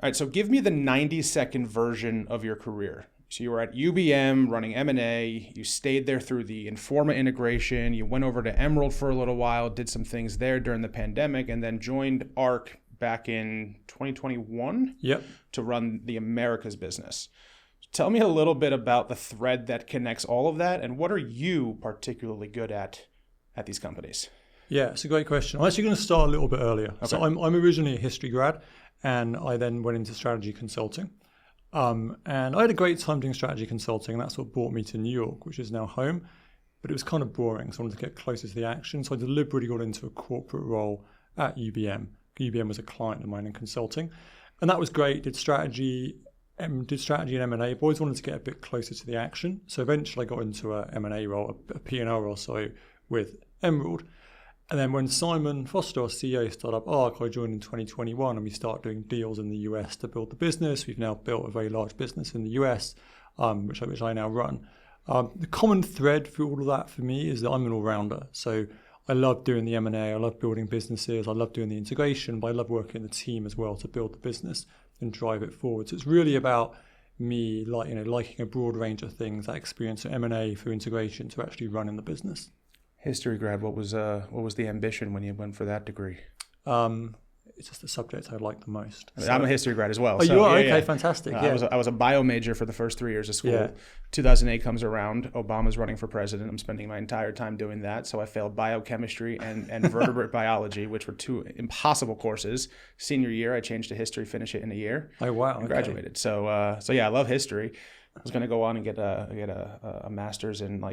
All right, so give me the 90-second version of your career. So you were at UBM running M&A. You stayed there through the Informa integration. You went over to Emerald for a little while, did some things there during the pandemic, and then joined ARC back in 2021 to run the Americas business. Tell me a little bit about the thread that connects all of that, and what are you particularly good at these companies? Yeah, it's a great question. I'm actually going to start a little bit earlier. Okay. So I'm originally a history grad, and I then went into strategy consulting. And I had a great time doing strategy consulting, and that's what brought me to New York, which is now home. But it was kind of boring, so I wanted to get closer to the action. So I deliberately got into a corporate role at UBM. UBM was a client of mine in consulting, and that was great. Did strategy and M&A, but always wanted to get a bit closer to the action. So eventually I got into a M&A role, a P&L role, with Emerald. And then when Simon Foster, our CEO, started up ARC, I joined in 2021, and we started doing deals in the US to build the business. We've now built a very large business in the US, which I now run. The common thread through all of that for me is that I'm an all-rounder. So I love doing the M&A, I love building businesses, I love doing the integration, but I love working in the team as well to build the business and drive it forward. So it's really about me liking a broad range of things, that experience of M&A through integration to actually running the business. History grad, what was the ambition when you went for that degree? It's just the subject I like the most. So, I'm a history grad as well. Oh, so, you are? Okay, yeah. Fantastic. I was a bio major for the first 3 years of school. Yeah. 2008 comes around, Obama's running for president. I'm spending my entire time doing that. So I failed biochemistry and vertebrate biology, which were two impossible courses. Senior year, I changed to history, finished it in a year. Oh, wow. And graduated. So yeah, I love history. I was going to go on and get a master's in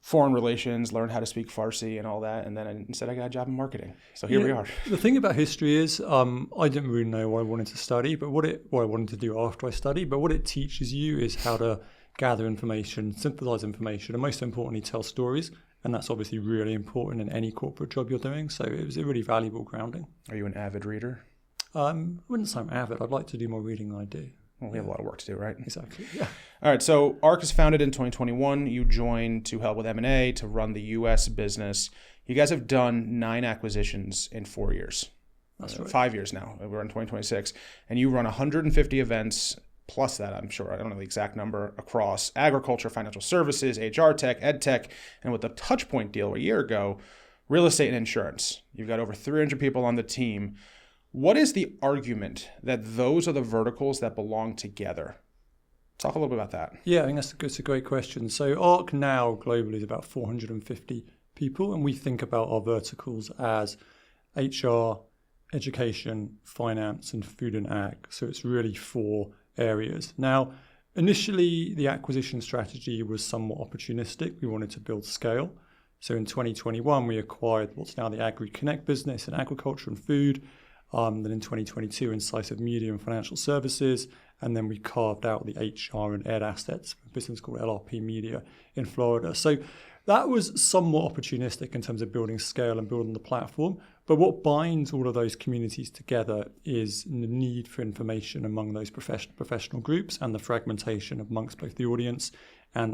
foreign relations, learn how to speak Farsi and all that, and then instead I got a job in marketing. So here we are. The thing about history is I didn't really know what I wanted to study, but what I wanted to do after I studied, but what it teaches you is how to gather information, synthesize information, and most importantly, tell stories. And that's obviously really important in any corporate job you're doing. So it was a really valuable grounding. Are you an avid reader? I wouldn't say I'm avid. I'd like to do more reading than I do. Well, we have a lot of work to do, right? Exactly, yeah. All right, so ARC was founded in 2021. You joined to help with M&A, to run the U.S. business. You guys have done 9 acquisitions in 4 years. That's right. 5 years now. We're in 2026. And you run 150 events, plus that, I'm sure, I don't know the exact number, across agriculture, financial services, HR tech, ed tech, and with the Touchpoint deal a year ago, real estate and insurance. You've got over 300 people on the team. What is the argument that those are the verticals that belong together? Talk a little bit about that. Yeah, I think that's a great question. So ARC now globally is about 450 people, and we think about our verticals as HR, education, finance, and food and ag. So it's really 4 areas. Now, initially, the acquisition strategy was somewhat opportunistic. We wanted to build scale. So in 2021, we acquired what's now the Agri Connect business in agriculture and food. Then in 2022, Incisive Media and Financial Services, and then we carved out the HR and ed assets, a business called LRP Media in Florida. So that was somewhat opportunistic in terms of building scale and building the platform. But what binds all of those communities together is the need for information among those professional groups and the fragmentation amongst both the audience and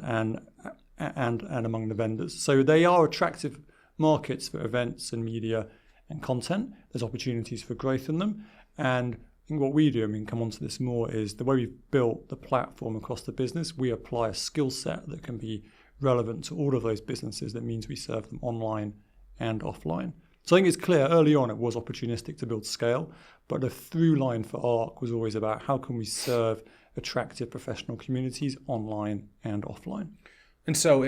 among the vendors. So they are attractive markets for events and media and content. There's opportunities for growth in them. And I think what we do, come on to this more, is the way we've built the platform across the business, we apply a skill set that can be relevant to all of those businesses. That means we serve them online and offline. So I think it's clear early on it was opportunistic to build scale, but the through line for ARC was always about how can we serve attractive professional communities online and offline. And so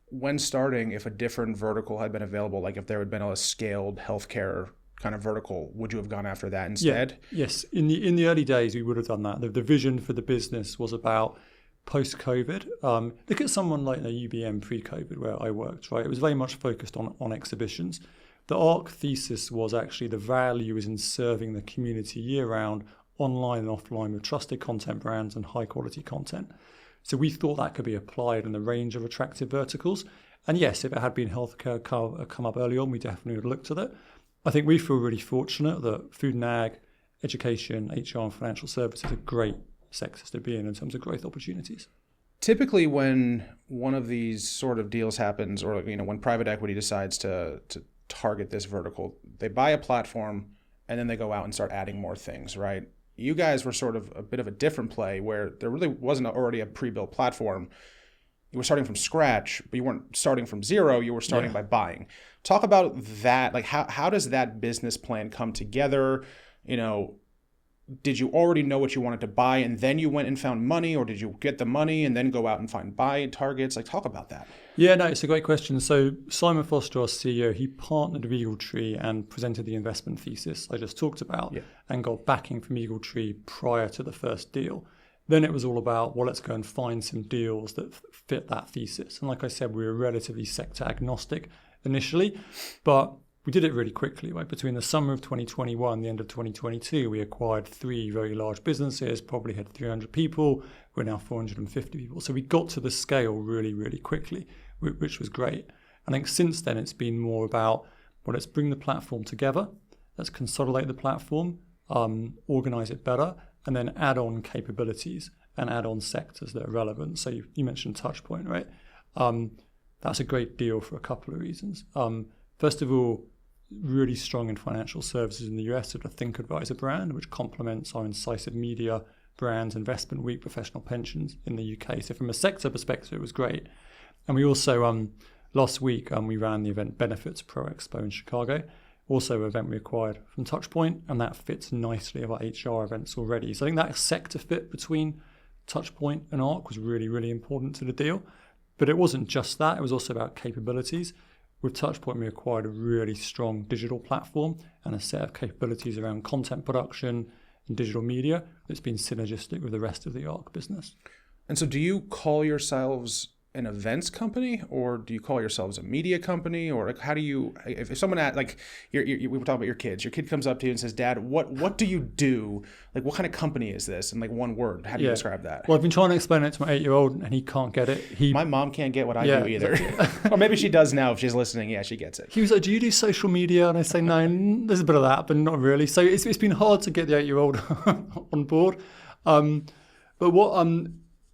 when starting, if a different vertical had been available, like if there had been a scaled healthcare kind of vertical, would you have gone after that instead? Yeah. Yes. In the early days, we would have done that. The vision for the business was about post-COVID. Look at someone like UBM pre-COVID where I worked, right? It was very much focused on exhibitions. The ARC thesis was actually the value is in serving the community year-round, online and offline, with trusted content brands and high-quality content. So we thought that could be applied in a range of attractive verticals. And yes, if it had been healthcare come up early on, we definitely would have looked at it. I think we feel really fortunate that food and ag, education, HR and financial services are great sectors to be in terms of growth opportunities. Typically when one of these sort of deals happens, or when private equity decides to target this vertical, they buy a platform and then they go out and start adding more things, right? you guys were sort of a bit of a different play where there really wasn't already a pre-built platform. You were starting from scratch, but you weren't starting from zero. You were starting by buying. Talk about that. Like, how does that business plan come together? You know, did you already know what you wanted to buy and then you went and found money, or did you get the money and then go out and find buy targets? Like, talk about that. Yeah, no, it's a great question. So Simon Foster, our CEO, he partnered with EagleTree and presented the investment thesis I just talked about and got backing from EagleTree prior to the first deal. Then it was all about, well, let's go and find some deals that fit that thesis. And like I said, we were relatively sector agnostic initially, but we did it really quickly. Right? Between the summer of 2021 and the end of 2022, we acquired 3 very large businesses, probably had 300 people. We're now 450 people. So we got to the scale really, really quickly, which was great. I think since then, it's been more about, well, let's bring the platform together. Let's consolidate the platform, organize it better, and then add on capabilities and add on sectors that are relevant. So you mentioned Touchpoint, right? That's a great deal for a couple of reasons. First of all, really strong in financial services in the US with the ThinkAdvisor brand, which complements our incisive media brands, Investment Week, professional pensions in the UK. So from a sector perspective, it was great. And we also, last week, we ran the event Benefits Pro Expo in Chicago. Also an event we acquired from Touchpoint, and that fits nicely with our HR events already. So I think that sector fit between Touchpoint and Arc was really, really important to the deal. But it wasn't just that, it was also about capabilities. With Touchpoint, we acquired a really strong digital platform and a set of capabilities around content production and digital media that's been synergistic with the rest of the Arc business. And so do you call yourselves an events company, or do you call yourselves a media company, or like, how do you, if someone like we were talking about your kids, your kid comes up to you and says, Dad, what do you do? Like, what kind of company is this? In like one word, how do you describe that? Well, I've been trying to explain it to my 8-year-old and he can't get it. My mom can't get what I do either. Exactly. Or maybe she does now if she's listening. Yeah, she gets it. He was like, do you do social media? And I say, no, there's a bit of that, but not really. So it's been hard to get the 8-year-old on board. But what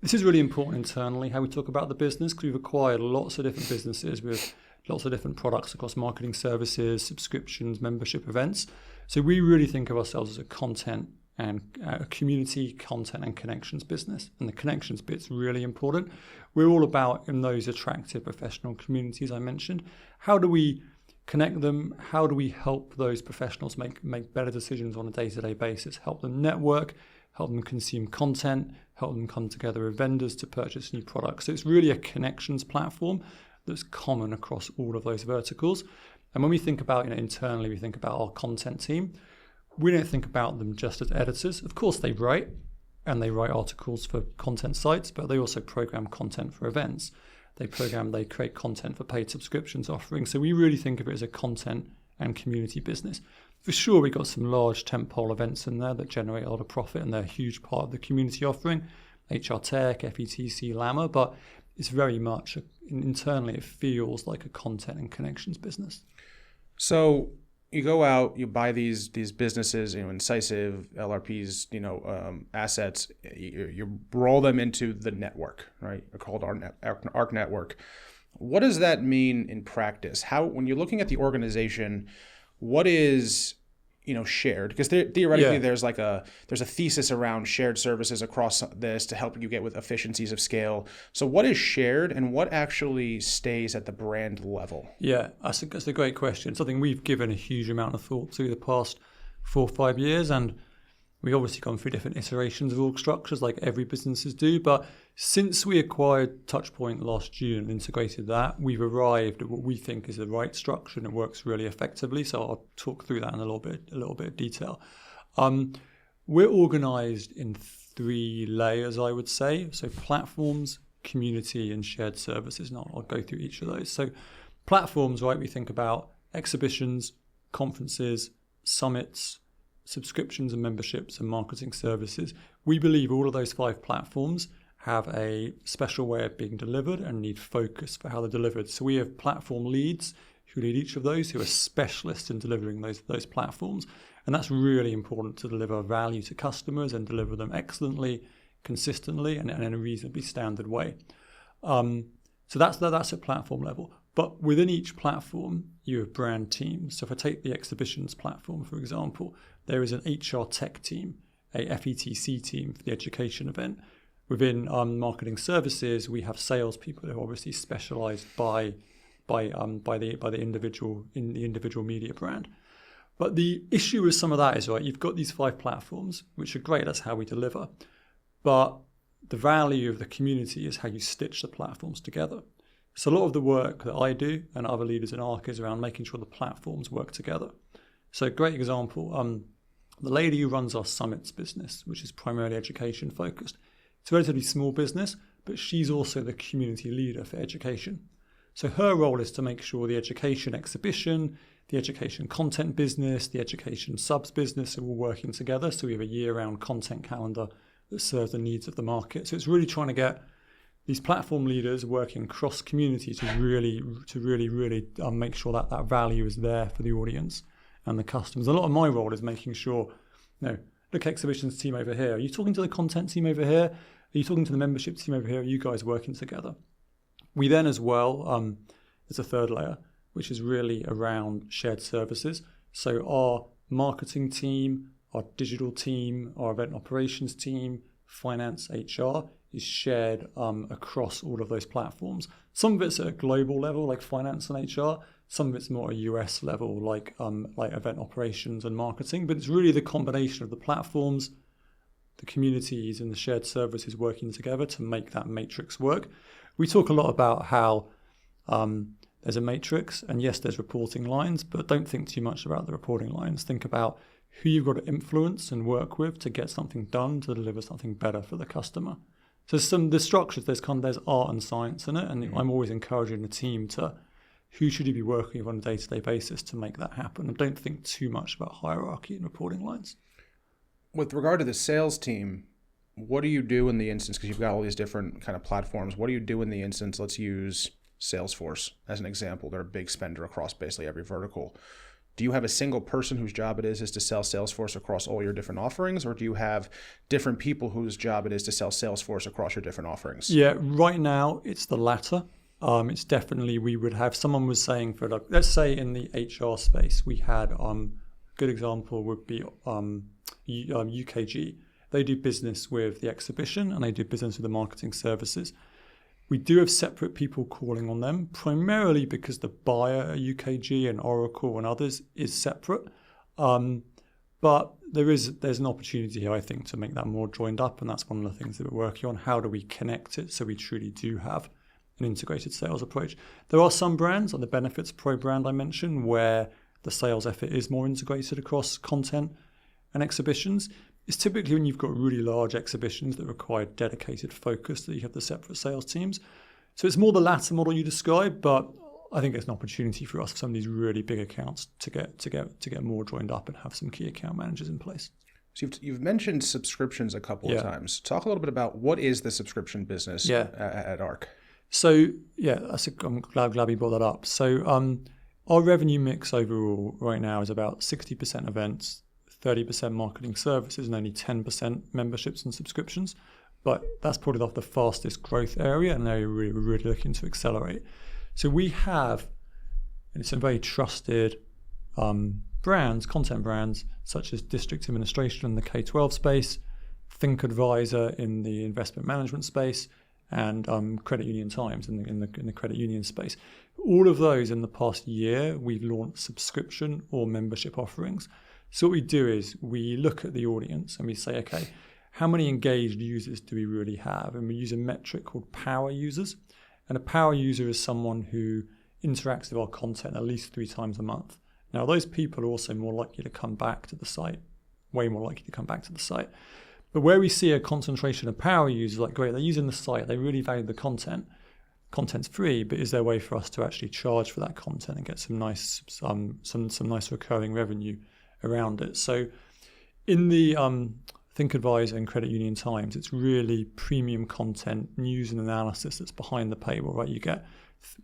this is really important internally, how we talk about the business, because we've acquired lots of different businesses with lots of different products across marketing services, subscriptions, membership events. So we really think of ourselves as a content and a community content and connections business. And the connections bit's really important. We're all about, in those attractive professional communities I mentioned, how do we connect them? How do we help those professionals make better decisions on a day-to-day basis, help them network, help them consume content, help them come together with vendors to purchase new products. So it's really a connections platform that's common across all of those verticals. And when we think about, internally, we think about our content team. We don't think about them just as editors. Of course, they write, and they write articles for content sites, but they also program content for events. They create content for paid subscriptions offerings. So we really think of it as a content and community business. For sure, we've got some large tentpole events in there that generate a lot of profit, and they're a huge part of the community offering, HR Tech, FETC, LAMA, but it's very much, internally, it feels like a content and connections business. So you go out, you buy these businesses, incisive, LRPs, assets, you roll them into the network, right? Called Arc Network. What does that mean in practice? When you're looking at the organization, what is shared? Because theoretically, there's a thesis around shared services across this to help you get with efficiencies of scale. So what is shared and what actually stays at the brand level? Yeah, that's a great question. Something we've given a huge amount of thought to the past 4 or 5 years, and we've obviously gone through different iterations of org structures like every businesses do. But since we acquired Touchpoint last June and integrated that, we've arrived at what we think is the right structure, and it works really effectively. So I'll talk through that in a little bit of detail. We're organized in 3 layers, I would say. So platforms, community, and shared services. And I'll go through each of those. So platforms, right, we think about exhibitions, conferences, summits, subscriptions and memberships and marketing services. We believe all of those 5 platforms have a special way of being delivered and need focus for how they're delivered. So we have platform leads who lead each of those, who are specialists in delivering those platforms. And that's really important to deliver value to customers and deliver them excellently, consistently, and in a reasonably standard way. So that's at platform level. But within each platform, you have brand teams. So if I take the exhibitions platform, for example, there is an HR tech team a FETC team for the education event. Within marketing services, we have salespeople who are obviously specialised by the individual media brand. But the issue with some of that is, right, you've got these 5 platforms, which are great, that's how we deliver. But the value of the community is how you stitch the platforms together. So a lot of the work that I do and other leaders in ARC is around making sure the platforms work together. So a great example, the lady who runs our summits business, which is primarily education focused, it's a relatively small business, but she's also the community leader for education. So her role is to make sure the education exhibition, the education content business, the education subs business are all working together. So we have a year-round content calendar that serves the needs of the market. So it's really trying to get these platform leaders working cross community to really make sure that that value is there for the audience and the customers. A lot of my role is making sure, look, exhibitions team over here. Are you talking to the content team over here? Are you talking to the membership team over here? Are you guys working together? We then as well, there's a third layer, which is really around shared services. So our marketing team, our digital team, our event operations team, finance, HR is shared across all of those platforms. Some of it's at a global level, like finance and HR. Some of it's more a US level, like event operations and marketing. But it's really the combination of the platforms, the communities, and the shared services working together to make that matrix work. We talk a lot about how there's a matrix, and yes, there's reporting lines, but don't think too much about the reporting lines. Think about who you've got to influence and work with to get something done, to deliver something better for the customer. So the structures, there's art and science in it, and I'm always encouraging the team to, who should you be working with on a day-to-day basis to make that happen, and don't think too much about hierarchy and reporting lines. With regard to the sales team, what do you do in the instance, because you've got all these different kind of platforms, what do you do in the instance, let's use Salesforce as an example. They're a big spender across basically every vertical. Do you have a single person whose job it is to sell Salesforce across all your different offerings, or do you have different people whose job it is to sell Salesforce across your different offerings? Yeah, right now it's the latter. It's definitely, we would have, someone was saying for, like, let's say in the HR space, we had, good example would be UKG. They do business with the exhibition and they do business with the marketing services. We do have separate people calling on them, primarily because the buyer at UKG and Oracle and others is separate. But there's an opportunity here, I think, to make that more joined up, and that's one of the things that we're working on. How do we connect it so we truly do have an integrated sales approach? There are some brands, like the Benefits Pro brand I mentioned, where the sales effort is more integrated across content and exhibitions. It's typically when you've got really large exhibitions that require dedicated focus that you have the separate sales teams. So it's more the latter model you described, but I think it's an opportunity for us for some of these really big accounts to get more joined up and have some key account managers in place. So you've mentioned subscriptions a couple of times. Talk a little bit about what is the subscription business at ARC. So I'm glad you brought that up. So our revenue mix overall right now is about 60% events, 30% marketing services, and only 10% memberships and subscriptions. But that's probably the fastest growth area, and an area we're really looking to accelerate. So we have, and it's a very trusted brands, content brands, such as District Administration in the K-12 space, ThinkAdvisor in the investment management space, and Credit Union Times in the credit union space. All of those in the past year, we've launched subscription or membership offerings. So what we do is we look at the audience and we say, okay, how many engaged users do we really have? And we use a metric called power users. And a power user is someone who interacts with our content at least 3 times a month. Now, those people are also more likely to come back to the site, way more likely to come back to the site. But where we see a concentration of power users, like, great, they're using the site, they really value the content. Content's free, but is there a way for us to actually charge for that content and get some nice recurring revenue around it? So in the ThinkAdvisor and Credit Union Times, it's really premium content, news and analysis that's behind the paywall, right? You get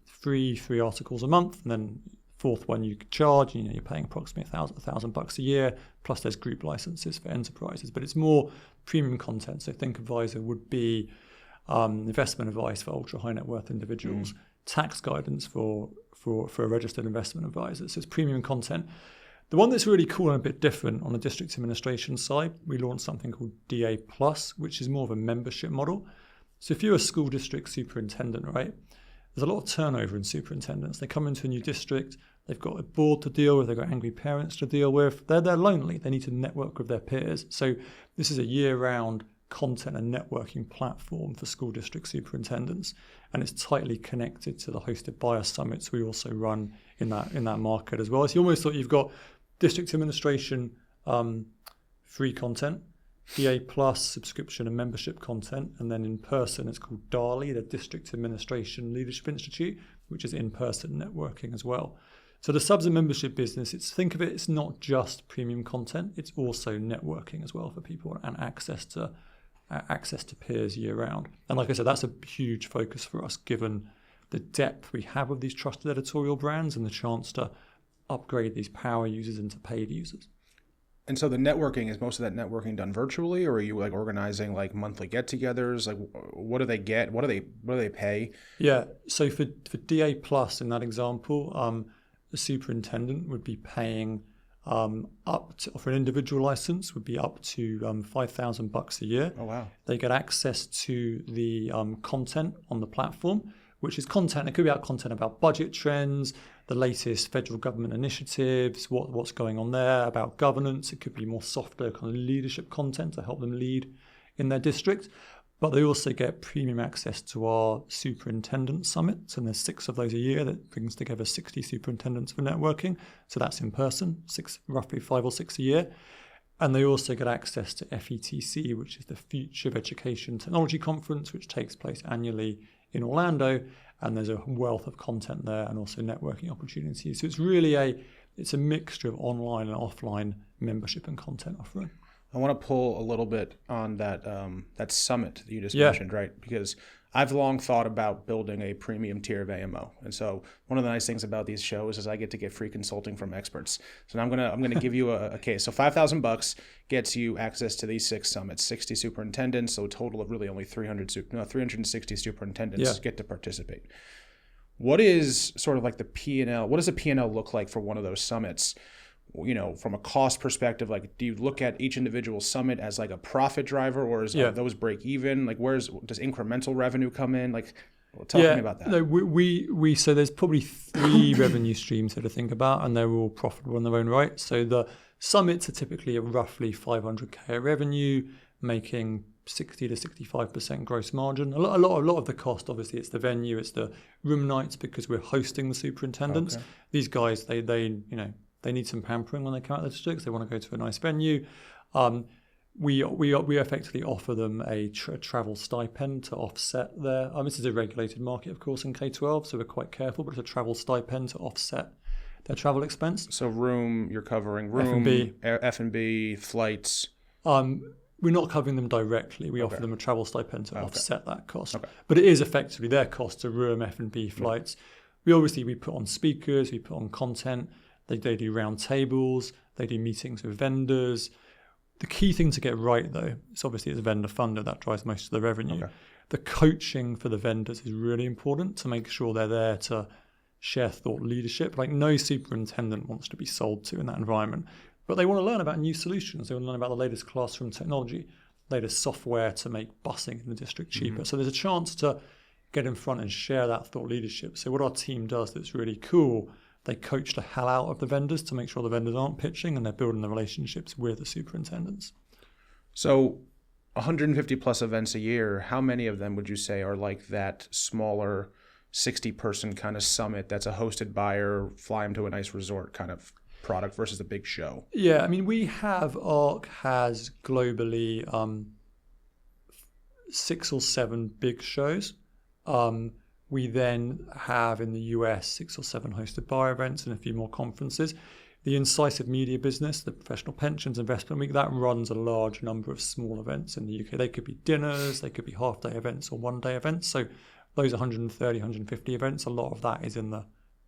three articles a month, and then fourth one you charge, and you're paying approximately $1,000 a year, plus there's group licenses for enterprises, but it's more premium content. So ThinkAdvisor would be investment advice for ultra high net worth individuals, tax guidance for a registered investment advisor. So it's premium content. The one that's really cool and a bit different on the district administration side, we launched something called DA Plus, which is more of a membership model. So if you're a school district superintendent, right, there's a lot of turnover in superintendents. They come into a new district, they've got a board to deal with, they've got angry parents to deal with. They're lonely. They need to network with their peers. So this is a year-round content and networking platform for school district superintendents, and it's tightly connected to the hosted buyer summits we also run in that market as well. So you almost thought you've got district administration free content, DA Plus subscription and membership content, and then in person it's called DALI, the District Administration Leadership Institute, which is in-person networking as well. So the subs and membership business, think of it, it's not just premium content, it's also networking as well for people and access to peers year round. And like I said, that's a huge focus for us given the depth we have of these trusted editorial brands and the chance to upgrade these power users into paid users. And so the networking, is most of that networking done virtually, or are you like organizing like monthly get-togethers? Like, what do they get? What do they pay? Yeah. So for DA Plus in that example, the superintendent would be paying up to, for an individual license, would be up to $5,000 a year. Oh wow! They get access to the content on the platform, which is content. It could be content about budget trends, the latest federal government initiatives, what's going on there, about governance. It could be more softer kind of leadership content to help them lead in their district. But they also get premium access to our superintendent summits, and there's 6 of those a year that brings together 60 superintendents for networking. So that's in person, roughly 5 or 6 a year. And they also get access to FETC, which is the Future of Education Technology Conference, which takes place annually in Orlando. And there's a wealth of content there and also networking opportunities. So it's really a mixture of online and offline membership and content offering. I want to pull a little bit on that summit that you just mentioned, right? Because I've long thought about building a premium tier of AMO, and so one of the nice things about these shows is I get to get free consulting from experts. So now I'm gonna give you a case. So $5,000 gets you access to these 6 summits, 60 superintendents, so a total of really only 360 superintendents get to participate. What is sort of like the P&L? What does a P&L look like for one of those summits? You know, from a cost perspective, like, do you look at each individual summit as like a profit driver, or is those break even? Like, does incremental revenue come in? Like, tell me about that. No, we so there's probably 3 revenue streams here to think about, and they're all profitable in their own right. So the summits are typically roughly $500K revenue, making 60 to 65% gross margin. A lot of the cost, obviously, it's the venue, it's the room nights because we're hosting the superintendents. Okay. These guys, they need some pampering when they come out of the districts. They want to go to a nice venue. We effectively offer them a travel stipend to offset their. This is a regulated market, of course, in K-12, so we're quite careful. But it's a travel stipend to offset their travel expense. So you're covering F&B, flights. We're not covering them directly. We offer them a travel stipend to offset that cost. Okay. But it is effectively their cost to room, F&B, flights. We put on speakers, we put on content. They do round tables, they do meetings with vendors. The key thing to get right, though, is obviously it's vendor funded, that drives most of the revenue. Okay. The coaching for the vendors is really important to make sure they're there to share thought leadership. Like, no superintendent wants to be sold to in that environment, but they want to learn about new solutions. They want to learn about the latest classroom technology, latest software to make busing in the district cheaper. Mm-hmm. So there's a chance to get in front and share that thought leadership. So what our team does that's really cool, they coach the hell out of the vendors to make sure the vendors aren't pitching and they're building the relationships with the superintendents. So 150 plus events a year, how many of them would you say are like that smaller 60-person kind of summit that's a hosted buyer, fly them to a nice resort kind of product versus a big show? Yeah, I mean, ARC has globally 6 or 7 big shows. We then have in the US 6 or 7 hosted buyer events and a few more conferences. The incisive media business, the Professional Pensions Investment Week, that runs a large number of small events in the UK. They could be dinners, they could be half-day events or one-day events. So those 130, 150 events, a lot of that is in the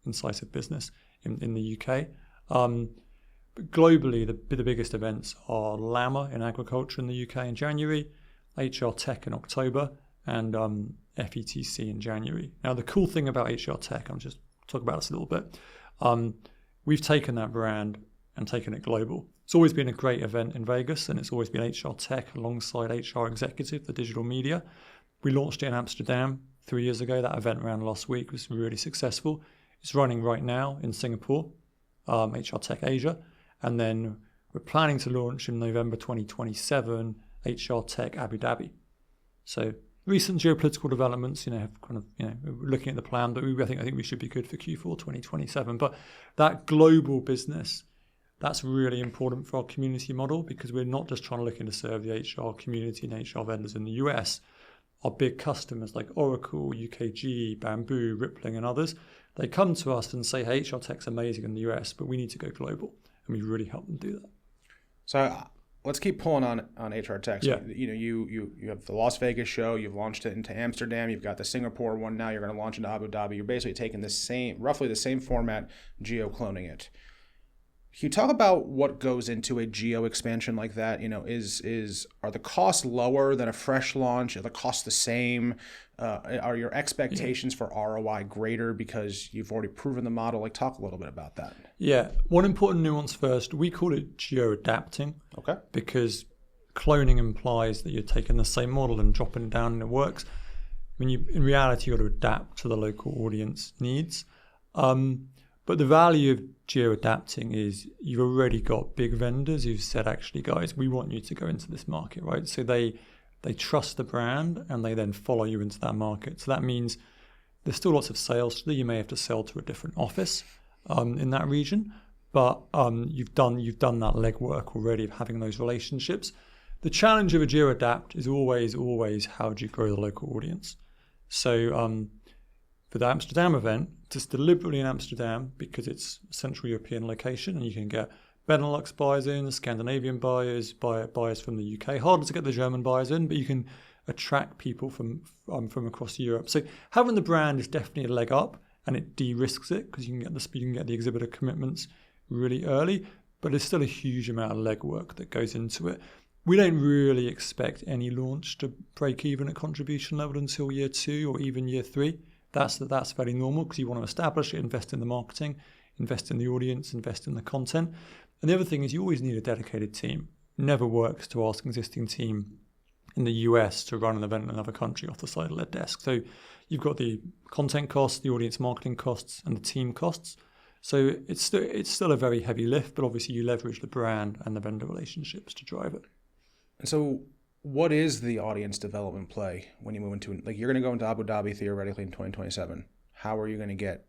incisive business in the UK. But globally, the biggest events are LAMA in agriculture in the UK in January, HR Tech in October, and FETC in January. Now, the cool thing about HR Tech, I'm just talking about this a little bit, we've taken that brand and taking it global. It's always been a great event in Vegas, and it's always been HR Tech alongside HR Executive, the digital media. We launched it in Amsterdam 3 years ago. That event ran last week, was really successful. It's running right now in Singapore, HR Tech Asia, and then we're planning to launch in November 2027 HR Tech Abu Dhabi. So recent geopolitical developments, have kind of, we're looking at the plan, but I think we should be good for Q4 2027. But that global business, that's really important for our community model, because we're not just trying to look to serve the HR community and HR vendors in the US. Our big customers like Oracle, UKG, Bamboo, Rippling, and others, they come to us and say, hey, HR Tech's amazing in the US, but we need to go global. And we really help them do that. So let's keep pulling on HR Tech. So, Yeah. You have the Las Vegas show, you've launched it into Amsterdam, you've got the Singapore one now, you're going to launch into Abu Dhabi. You're basically taking roughly the same format, geo-cloning it. Can you talk about what goes into a geo expansion like that? Are the costs lower than a fresh launch? Are the costs the same? Are your expectations for ROI greater because you've already proven the model? Like, talk a little bit about that. Yeah, one important nuance first. We call it geo-adapting. Okay. Because cloning implies that you're taking the same model and dropping it down and it works. In reality, you've got to adapt to the local audience needs. But the value of geo-adapting is you've already got big vendors who've said, actually, guys, we want you to go into this market, right? So they trust the brand and they then follow you into that market. So that means there's still lots of sales to do. You may have to sell to a different office in that region, but you've done that legwork already of having those relationships. The challenge of a geo-adapt is always how do you grow the local audience? So for the Amsterdam event, just deliberately in Amsterdam, because it's a Central European location and you can get Benelux buyers in, Scandinavian buyers from the UK. Harder to get the German buyers in, but you can attract people from across Europe. So having the brand is definitely a leg up, and it de-risks it because you can get the speed, you can get the exhibitor commitments really early, but there's still a huge amount of legwork that goes into it. We don't really expect any launch to break even at contribution level until year 2 or even year 3. That's very normal because you want to establish it, invest in the marketing, invest in the audience, invest in the content. And the other thing is you always need a dedicated team. It never works to ask an existing team in the US to run an event in another country off the side of their desk. So you've got the content costs, the audience marketing costs, and the team costs. So it's still a very heavy lift, but obviously you leverage the brand and the vendor relationships to drive it. And so what is the audience development play when you move into, like, you're going to go into Abu Dhabi theoretically in 2027. How are you going to get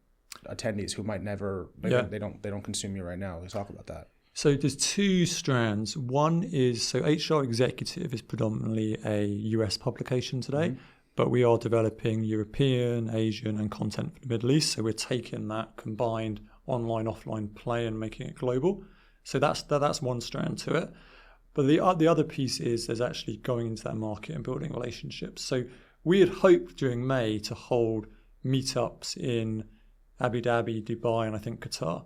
attendees who might never, they don't consume you right now? Let's talk about that. So there's 2 strands. One is, so HR Executive is predominantly a US publication today, but we are developing European, Asian, and content for the Middle East. So we're taking that combined online, offline play and making it global. So that's one strand to it. But the other piece is there's actually going into that market and building relationships. So we had hoped during May to hold meetups in Abu Dhabi, Dubai, and I think Qatar.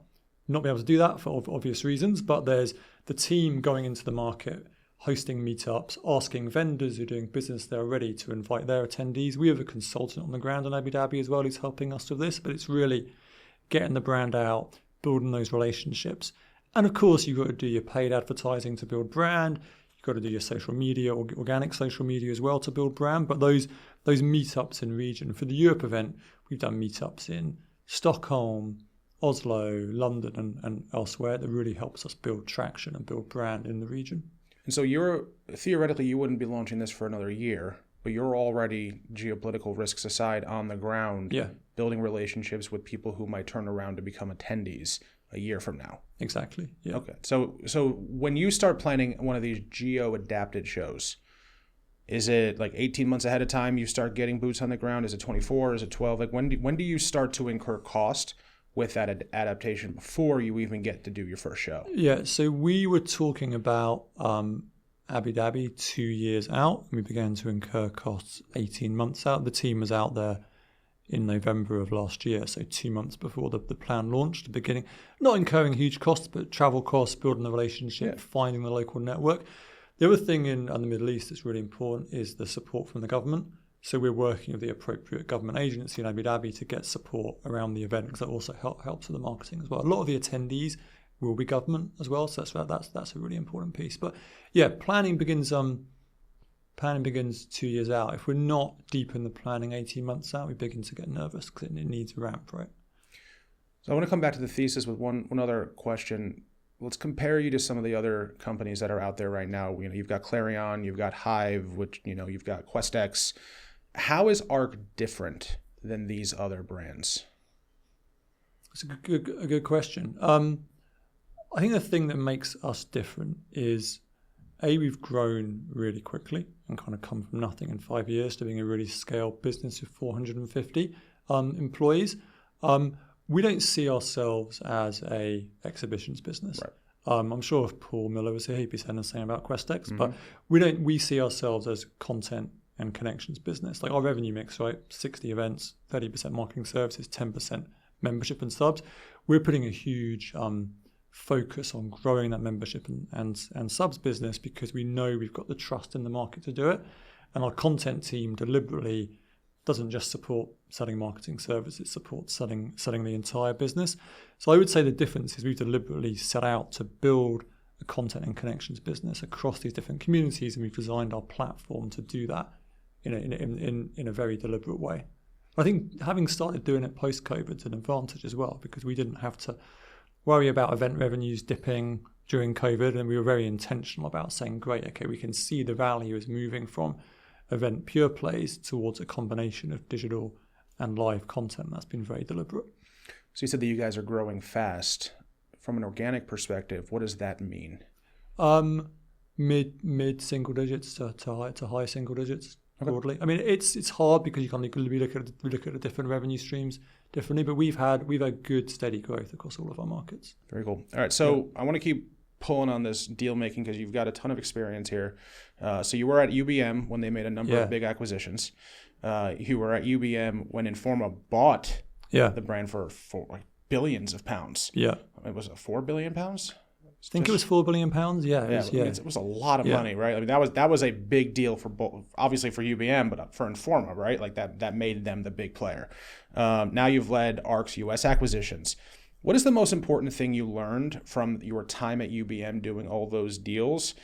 Not be able to do that for obvious reasons, but there's the team going into the market, hosting meetups, asking vendors who are doing business there already to invite their attendees. We have a consultant on the ground in Abu Dhabi as well who's helping us with this, but it's really getting the brand out, building those relationships. And of course, you've got to do your paid advertising to build brand. You've got to do your social media, organic social media as well to build brand. But those meetups in region, for the Europe event, we've done meetups in Stockholm, Oslo, London, and elsewhere that really helps us build traction and build brand in the region. And so theoretically, you wouldn't be launching this for another year, but you're already, geopolitical risks aside, on the ground, building relationships with people who might turn around to become attendees a year from now. Exactly. Yeah. Okay. So when you start planning one of these geo-adapted shows, is it like 18 months ahead of time you start getting boots on the ground? Is it 24? Is it 12? Like when do you start to incur cost with that adaptation before you even get to do your first show? Yeah. So we were talking about Abu Dhabi 2 years out. We began to incur costs 18 months out. The team was out there in November of last year, so 2 months before the plan launched, the beginning. Not incurring huge costs, but travel costs, building the relationship, finding the local network. The other thing in the Middle East that's really important is the support from the government. So we're working with the appropriate government agency in Abu Dhabi to get support around the event, because that also helps with the marketing as well. A lot of the attendees will be government as well. So that's a really important piece. But yeah, planning begins 2 years out. If we're not deep in the planning 18 months out, we begin to get nervous because it needs a ramp, right? So I want to come back to the thesis with one other question. Let's compare you to some of the other companies that are out there right now. You've got Clarion, you've got Hive, which you've got QuestX. How is Arc different than these other brands? It's a good question. I think the thing that makes us different is we've grown really quickly and kind of come from nothing in 5 years to being a really scaled business with 450 employees. We don't see ourselves as a exhibitions business. Right. I'm sure if Paul Miller was here, he'd be saying the same about QuestX, but we see ourselves as content and connections business. Like our revenue mix, right? 60 events, 30% marketing services, 10% membership and subs. We're putting a huge focus on growing that membership and subs business because we know we've got the trust in the market to do it. And our content team deliberately doesn't just support selling marketing services, it supports selling the entire business. So I would say the difference is we've deliberately set out to build a content and connections business across these different communities, and we've designed our platform to do that in a very deliberate way. I think having started doing it post-COVID is an advantage as well because we didn't have to worry about event revenues dipping during COVID, and we were very intentional about saying, great, okay, we can see the value is moving from event pure plays towards a combination of digital and live content. That's been very deliberate. So you said that you guys are growing fast. From an organic perspective, what does that mean? Mid single digits to high single digits broadly. I mean, it's hard because you can look at the different revenue streams differently, but we've had good steady growth across all of our markets. Very cool. All right, so I want to keep pulling on this deal making because you've got a ton of experience here. So you were at UBM when they made a number of big acquisitions. You were at UBM when Informa bought the brand for like billions of pounds. Yeah, it was £4 billion. I think it was £4 billion. Yeah, it was a lot of money, right? I mean, that was a big deal for both, obviously for UBM, but for Informa, right? Like that made them the big player. Now you've led Arc's US acquisitions. What is the most important thing you learned from your time at UBM doing all those deals,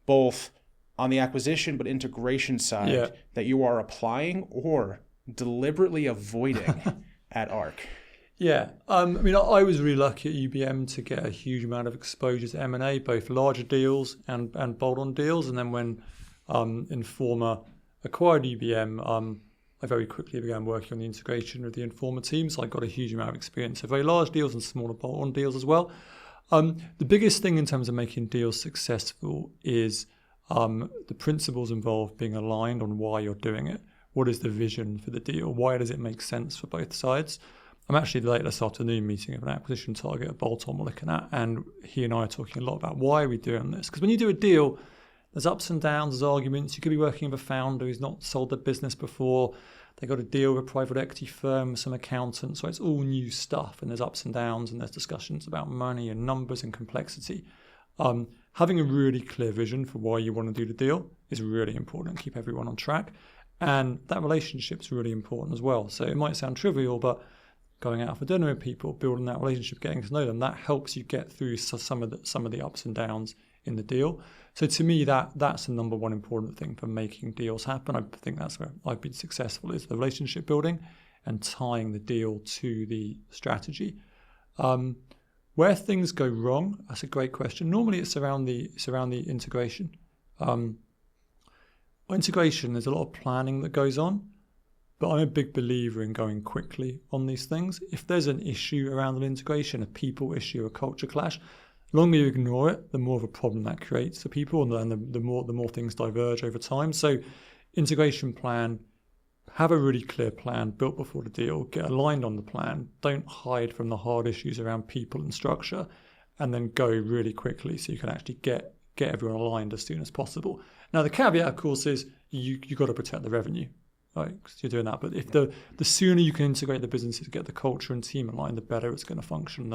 both on the acquisition but integration side, that you are applying or deliberately avoiding at Arc? Yeah, I mean, I was really lucky at UBM to get a huge amount of exposure to M&A, both larger deals and bolt-on deals. And then when Informa acquired UBM, I very quickly began working on the integration of the Informa team. So I got a huge amount of experience of very large deals and smaller bolt-on deals as well. The biggest thing in terms of making deals successful is the principles involved being aligned on why you're doing it. What is the vision for the deal? Why does it make sense for both sides? I'm actually late this afternoon meeting of an acquisition target at bolt-on we're looking at, and he and I are talking a lot about why are we doing this? Because when you do a deal, there's ups and downs, there's arguments. You could be working with a founder who's not sold their business before. They got a deal with a private equity firm, some accountants. So it's all new stuff, and there's ups and downs, and there's discussions about money and numbers and complexity. Having a really clear vision for why you want to do the deal is really important. Keep everyone on track, and that relationship's really important as well. So it might sound trivial, but going out for dinner with people, building that relationship, getting to know them, that helps you get through some of the ups and downs in the deal. So to me, that's the number one important thing for making deals happen. I think that's where I've been successful, is the relationship building and tying the deal to the strategy. Where things go wrong, that's a great question. Normally it's around the integration. Integration, there's a lot of planning that goes on. But I'm a big believer in going quickly on these things. If there's an issue around an integration, a people issue, a culture clash, the longer you ignore it, the more of a problem that creates for people, and the more things diverge over time. So integration plan, have a really clear plan built before the deal, get aligned on the plan, don't hide from the hard issues around people and structure, and then go really quickly so you can actually get everyone aligned as soon as possible. Now the caveat, of course, is you got to protect the revenue. Right, because you're doing that. But if the sooner you can integrate the businesses, get the culture and team aligned, the better it's going to function.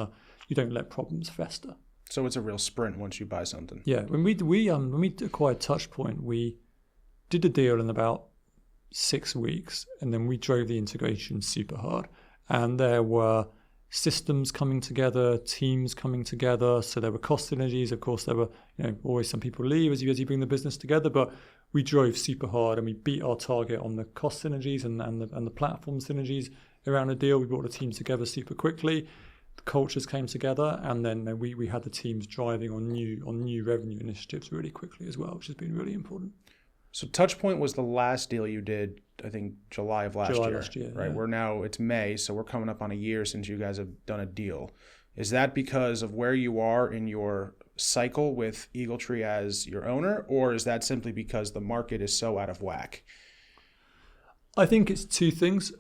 You don't let problems fester. So it's a real sprint once you buy something. Yeah, when we acquired Touchpoint, we did the deal in about 6 weeks, and then we drove the integration super hard. And there were systems coming together, teams coming together. So there were cost synergies. Of course, there were always some people leave as you bring the business together, but we drove super hard and we beat our target on the cost synergies and the platform synergies around the deal. We brought the teams together super quickly. The cultures came together, and then we had the teams driving on new revenue initiatives really quickly as well, which has been really important. So Touchpoint was the last deal you did, I think, July last year, right? Yeah. It's May, so we're coming up on a year since you guys have done a deal. Is that because of where you are in your cycle with EagleTree as your owner, or is that simply because the market is so out of whack? I think it's two things.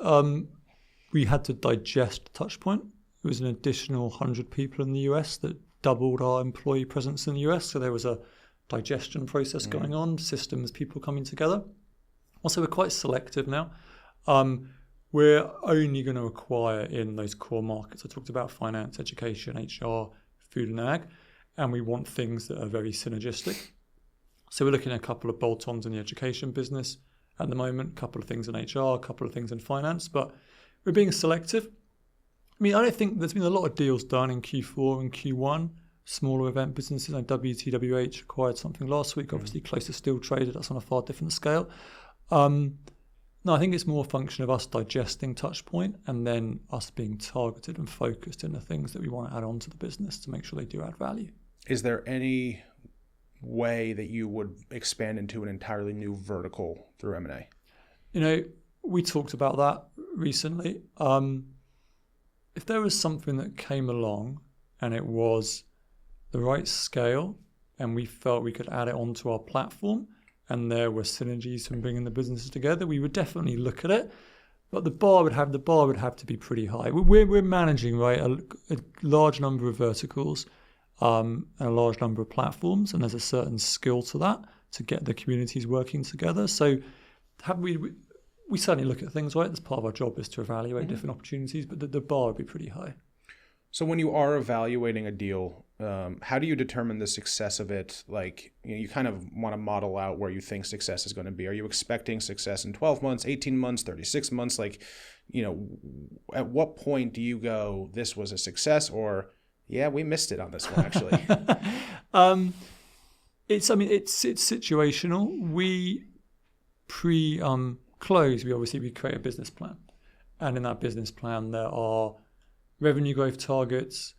We had to digest Touchpoint. It was an additional 100 people in the US that doubled our employee presence in the US, so there was a digestion process going on, systems, people coming together. Also, we're quite selective now. We're only going to acquire in those core markets. I talked about finance, education, HR, food and ag, and we want things that are very synergistic. So we're looking at a couple of bolt-ons in the education business at the moment, a couple of things in HR, a couple of things in finance, but we're being selective. I mean, I don't think there's been a lot of deals done in Q4 and Q1. Smaller event businesses, like WTWH acquired something last week, obviously close to Still Traded, that's on a far different scale. No, I think it's more a function of us digesting Touchpoint and then us being targeted and focused in the things that we want to add on to the business to make sure they do add value. Is there any way that you would expand into an entirely new vertical through M&A? We talked about that recently. If there was something that came along and it was the right scale and we felt we could add it onto our platform and there were synergies from bringing the businesses together, we would definitely look at it. But the bar would have to be pretty high. We're managing, right, a large number of verticals and a large number of platforms, and there's a certain skill to that to get the communities working together. So we certainly look at things, right? That's part of our job is to evaluate different opportunities, but the bar would be pretty high. So when you are evaluating a deal, how do you determine the success of it? Like, you kind of want to model out where you think success is going to be. Are you expecting success in 12 months, 18 months, 36 months? Like, at what point do you go, this was a success, or, yeah, we missed it on this one, actually? It's situational. We close, we create a business plan. And in that business plan, there are revenue growth targets,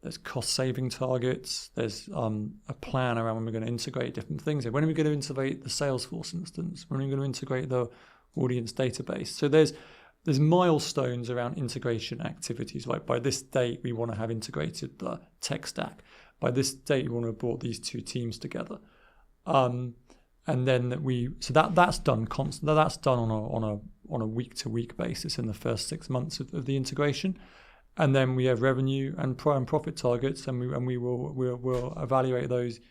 there's cost saving targets, there's a plan around when we're going to integrate different things. When are we going to integrate the Salesforce instance? When are we going to integrate the audience database? So there's milestones around integration activities. Like by this date, we want to have integrated the tech stack. By this date, we want to have brought these two teams together. And then that's done constant. That's done on a week to week basis in the first 6 months of the integration. And then we have revenue and profit targets, and we'll evaluate those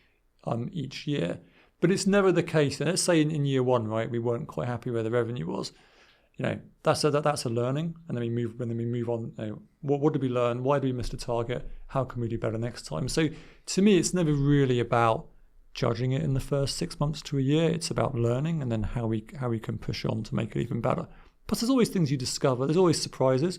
each year. But it's never the case. And let's say in year one, right, we weren't quite happy where the revenue was. That's a learning, and then we move on. What did we learn? Why did we miss the target? How can we do better next time? So to me, it's never really about judging it in the first 6 months to a year. It's about learning and then how we can push on to make it even better. Plus, there's always things you discover. There's always surprises.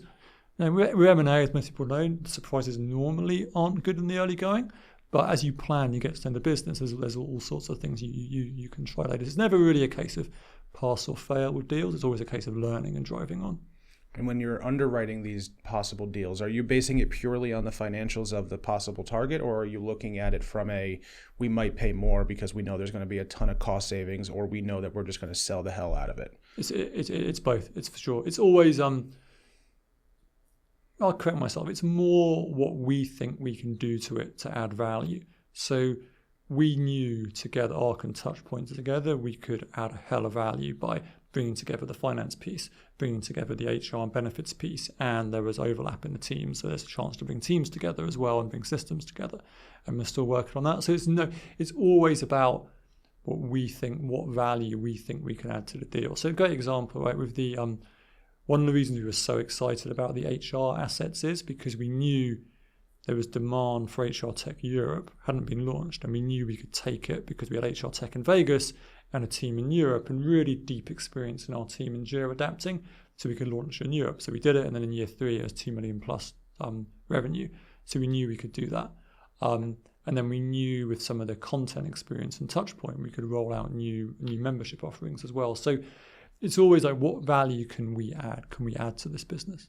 With M&A, as most people know, surprises normally aren't good in the early going. But as you plan, you get to the business. There's all sorts of things you can try later. It's never really a case of pass or fail with deals. It's always a case of learning and driving on. And when you're underwriting these possible deals, are you basing it purely on the financials of the possible target, or are you looking at it from we might pay more because we know there's going to be a ton of cost savings, or we know that we're just going to sell the hell out of it? It's both. It's for sure. It's always I'll correct myself. It's more what we think we can do to it to add value. So we knew together, Arc and Touchpoint together, we could add a hell of value by bringing together the finance piece, bringing together the HR and benefits piece, and there was overlap in the teams. So there's a chance to bring teams together as well and bring systems together. And we're still working on that. So it's always about what value we think we can add to the deal. So a great example, right, with the one of the reasons we were so excited about the HR assets is because we knew there was demand for HR Tech Europe, hadn't been launched, and we knew we could take it because we had HR Tech in Vegas and a team in Europe and really deep experience in our team in Geo-adapting, so we could launch in Europe. So we did it, and then in year 3, it was $2 million plus revenue. So we knew we could do that. And then we knew with some of the content experience and Touchpoint, we could roll out new membership offerings as well. So it's always like, what value can we add? Can we add to this business?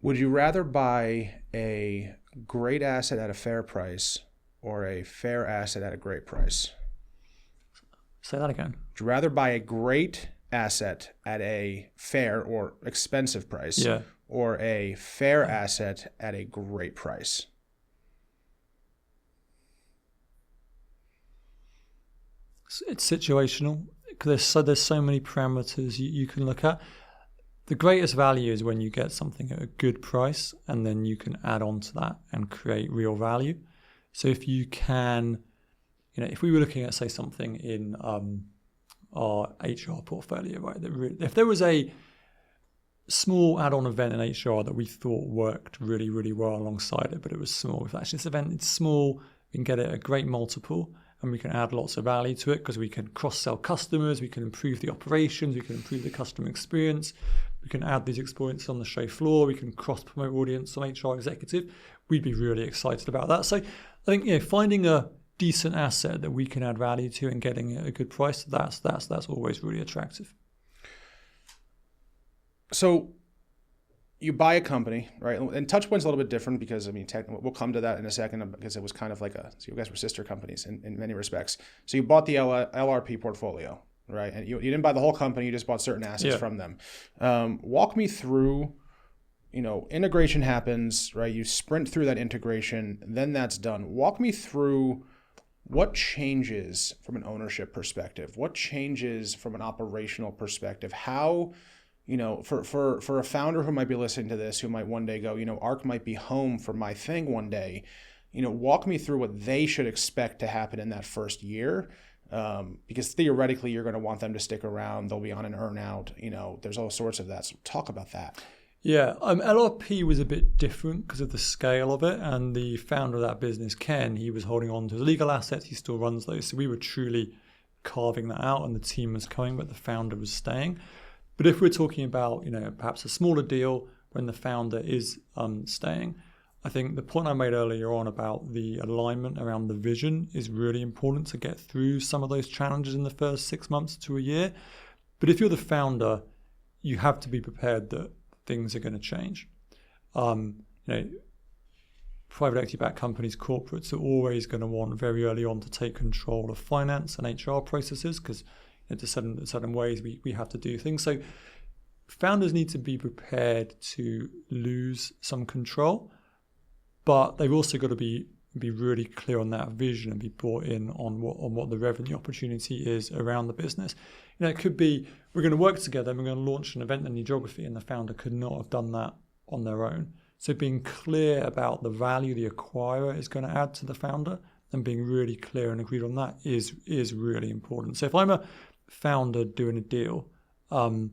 Would you rather buy a great asset at a fair price or a fair asset at a great price? Say that again. Would you rather buy a great asset at a fair or expensive price or a fair asset at a great price? It's situational because there's so many parameters you can look at. The greatest value is when you get something at a good price and then you can add on to that and create real value. So if you can, if we were looking at, say, something in our HR portfolio, right? If there was a small add-on event in HR that we thought worked really, really well alongside it, but it was small. If actually this event is small, we can get it at a great multiple and we can add lots of value to it because we can cross-sell customers, we can improve the operations, we can improve the customer experience, we can add these experiences on the show floor, we can cross-promote audience on HR executive. We'd be really excited about that. So I think finding a decent asset that we can add value to and getting it at a good price, that's always really attractive. So you buy a company, right? And Touchpoint's a little bit different because, we'll come to that in a second because it was kind of like so you guys were sister companies in many respects. So you bought the LRP portfolio, right? And you didn't buy the whole company, you just bought certain assets from them. Walk me through, integration happens, right? You sprint through that integration, then that's done. Walk me through what changes from an ownership perspective, what changes from an operational perspective, how... for a founder who might be listening to this, who might one day go, Arc might be home for my thing one day, walk me through what they should expect to happen in that first year. Because theoretically, you're going to want them to stick around. They'll be on an earn-out. There's all sorts of that. So talk about that. Yeah, LRP was a bit different because of the scale of it. And the founder of that business, Ken, he was holding on to his legal assets. He still runs those. So we were truly carving that out and the team was coming, but the founder was staying. But if we're talking about, perhaps a smaller deal when the founder is staying, I think the point I made earlier on about the alignment around the vision is really important to get through some of those challenges in the first 6 months to a year. But if you're the founder, you have to be prepared that things are going to change. Private equity-backed companies, corporates are always going to want very early on to take control of finance and HR processes because to certain ways we have to do things. So founders need to be prepared to lose some control, but they've also got to be really clear on that vision and be brought in on what the revenue opportunity is around the business. It could be we're going to work together and we're going to launch an event in a new geography, and the founder could not have done that on their own. So being clear about the value the acquirer is going to add to the founder and being really clear and agreed on that is really important. So if I'm a founder doing a deal, you'll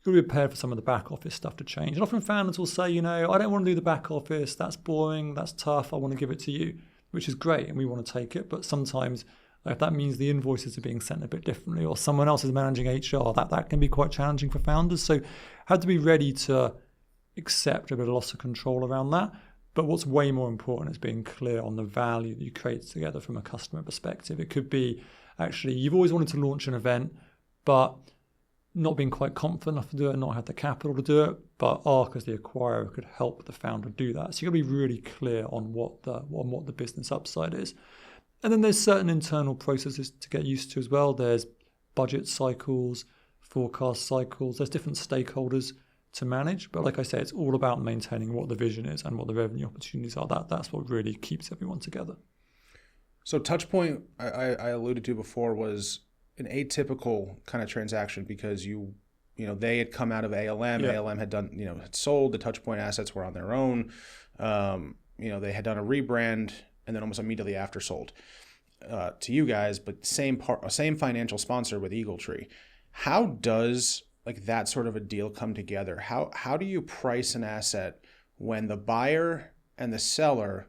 be prepared for some of the back office stuff to change. And often founders will say, I don't want to do the back office, that's boring, that's tough, I want to give it to you, which is great and we want to take it. But sometimes if that means the invoices are being sent a bit differently or someone else is managing HR, that can be quite challenging for founders. So have to be ready to accept a bit of loss of control around that. But what's way more important is being clear on the value that you create together from a customer perspective. It could be actually you've always wanted to launch an event, but not being quite confident enough to do it, not had the capital to do it, but Arc as the acquirer could help the founder do that. So you've got to be really clear on what the business upside is. And then there's certain internal processes to get used to as well. There's budget cycles, forecast cycles, there's different stakeholders to manage. But like I say, it's all about maintaining what the vision is and what the revenue opportunities are. That's what really keeps everyone together. So Touchpoint, I alluded to before, was an atypical kind of transaction because they had come out of ALM. Yeah. ALM had done, had sold. The Touchpoint assets were on their own. They had done a rebrand and then almost immediately after sold to you guys, but same financial sponsor with EagleTree. How does that sort of a deal come together? How do you price an asset when the buyer and the seller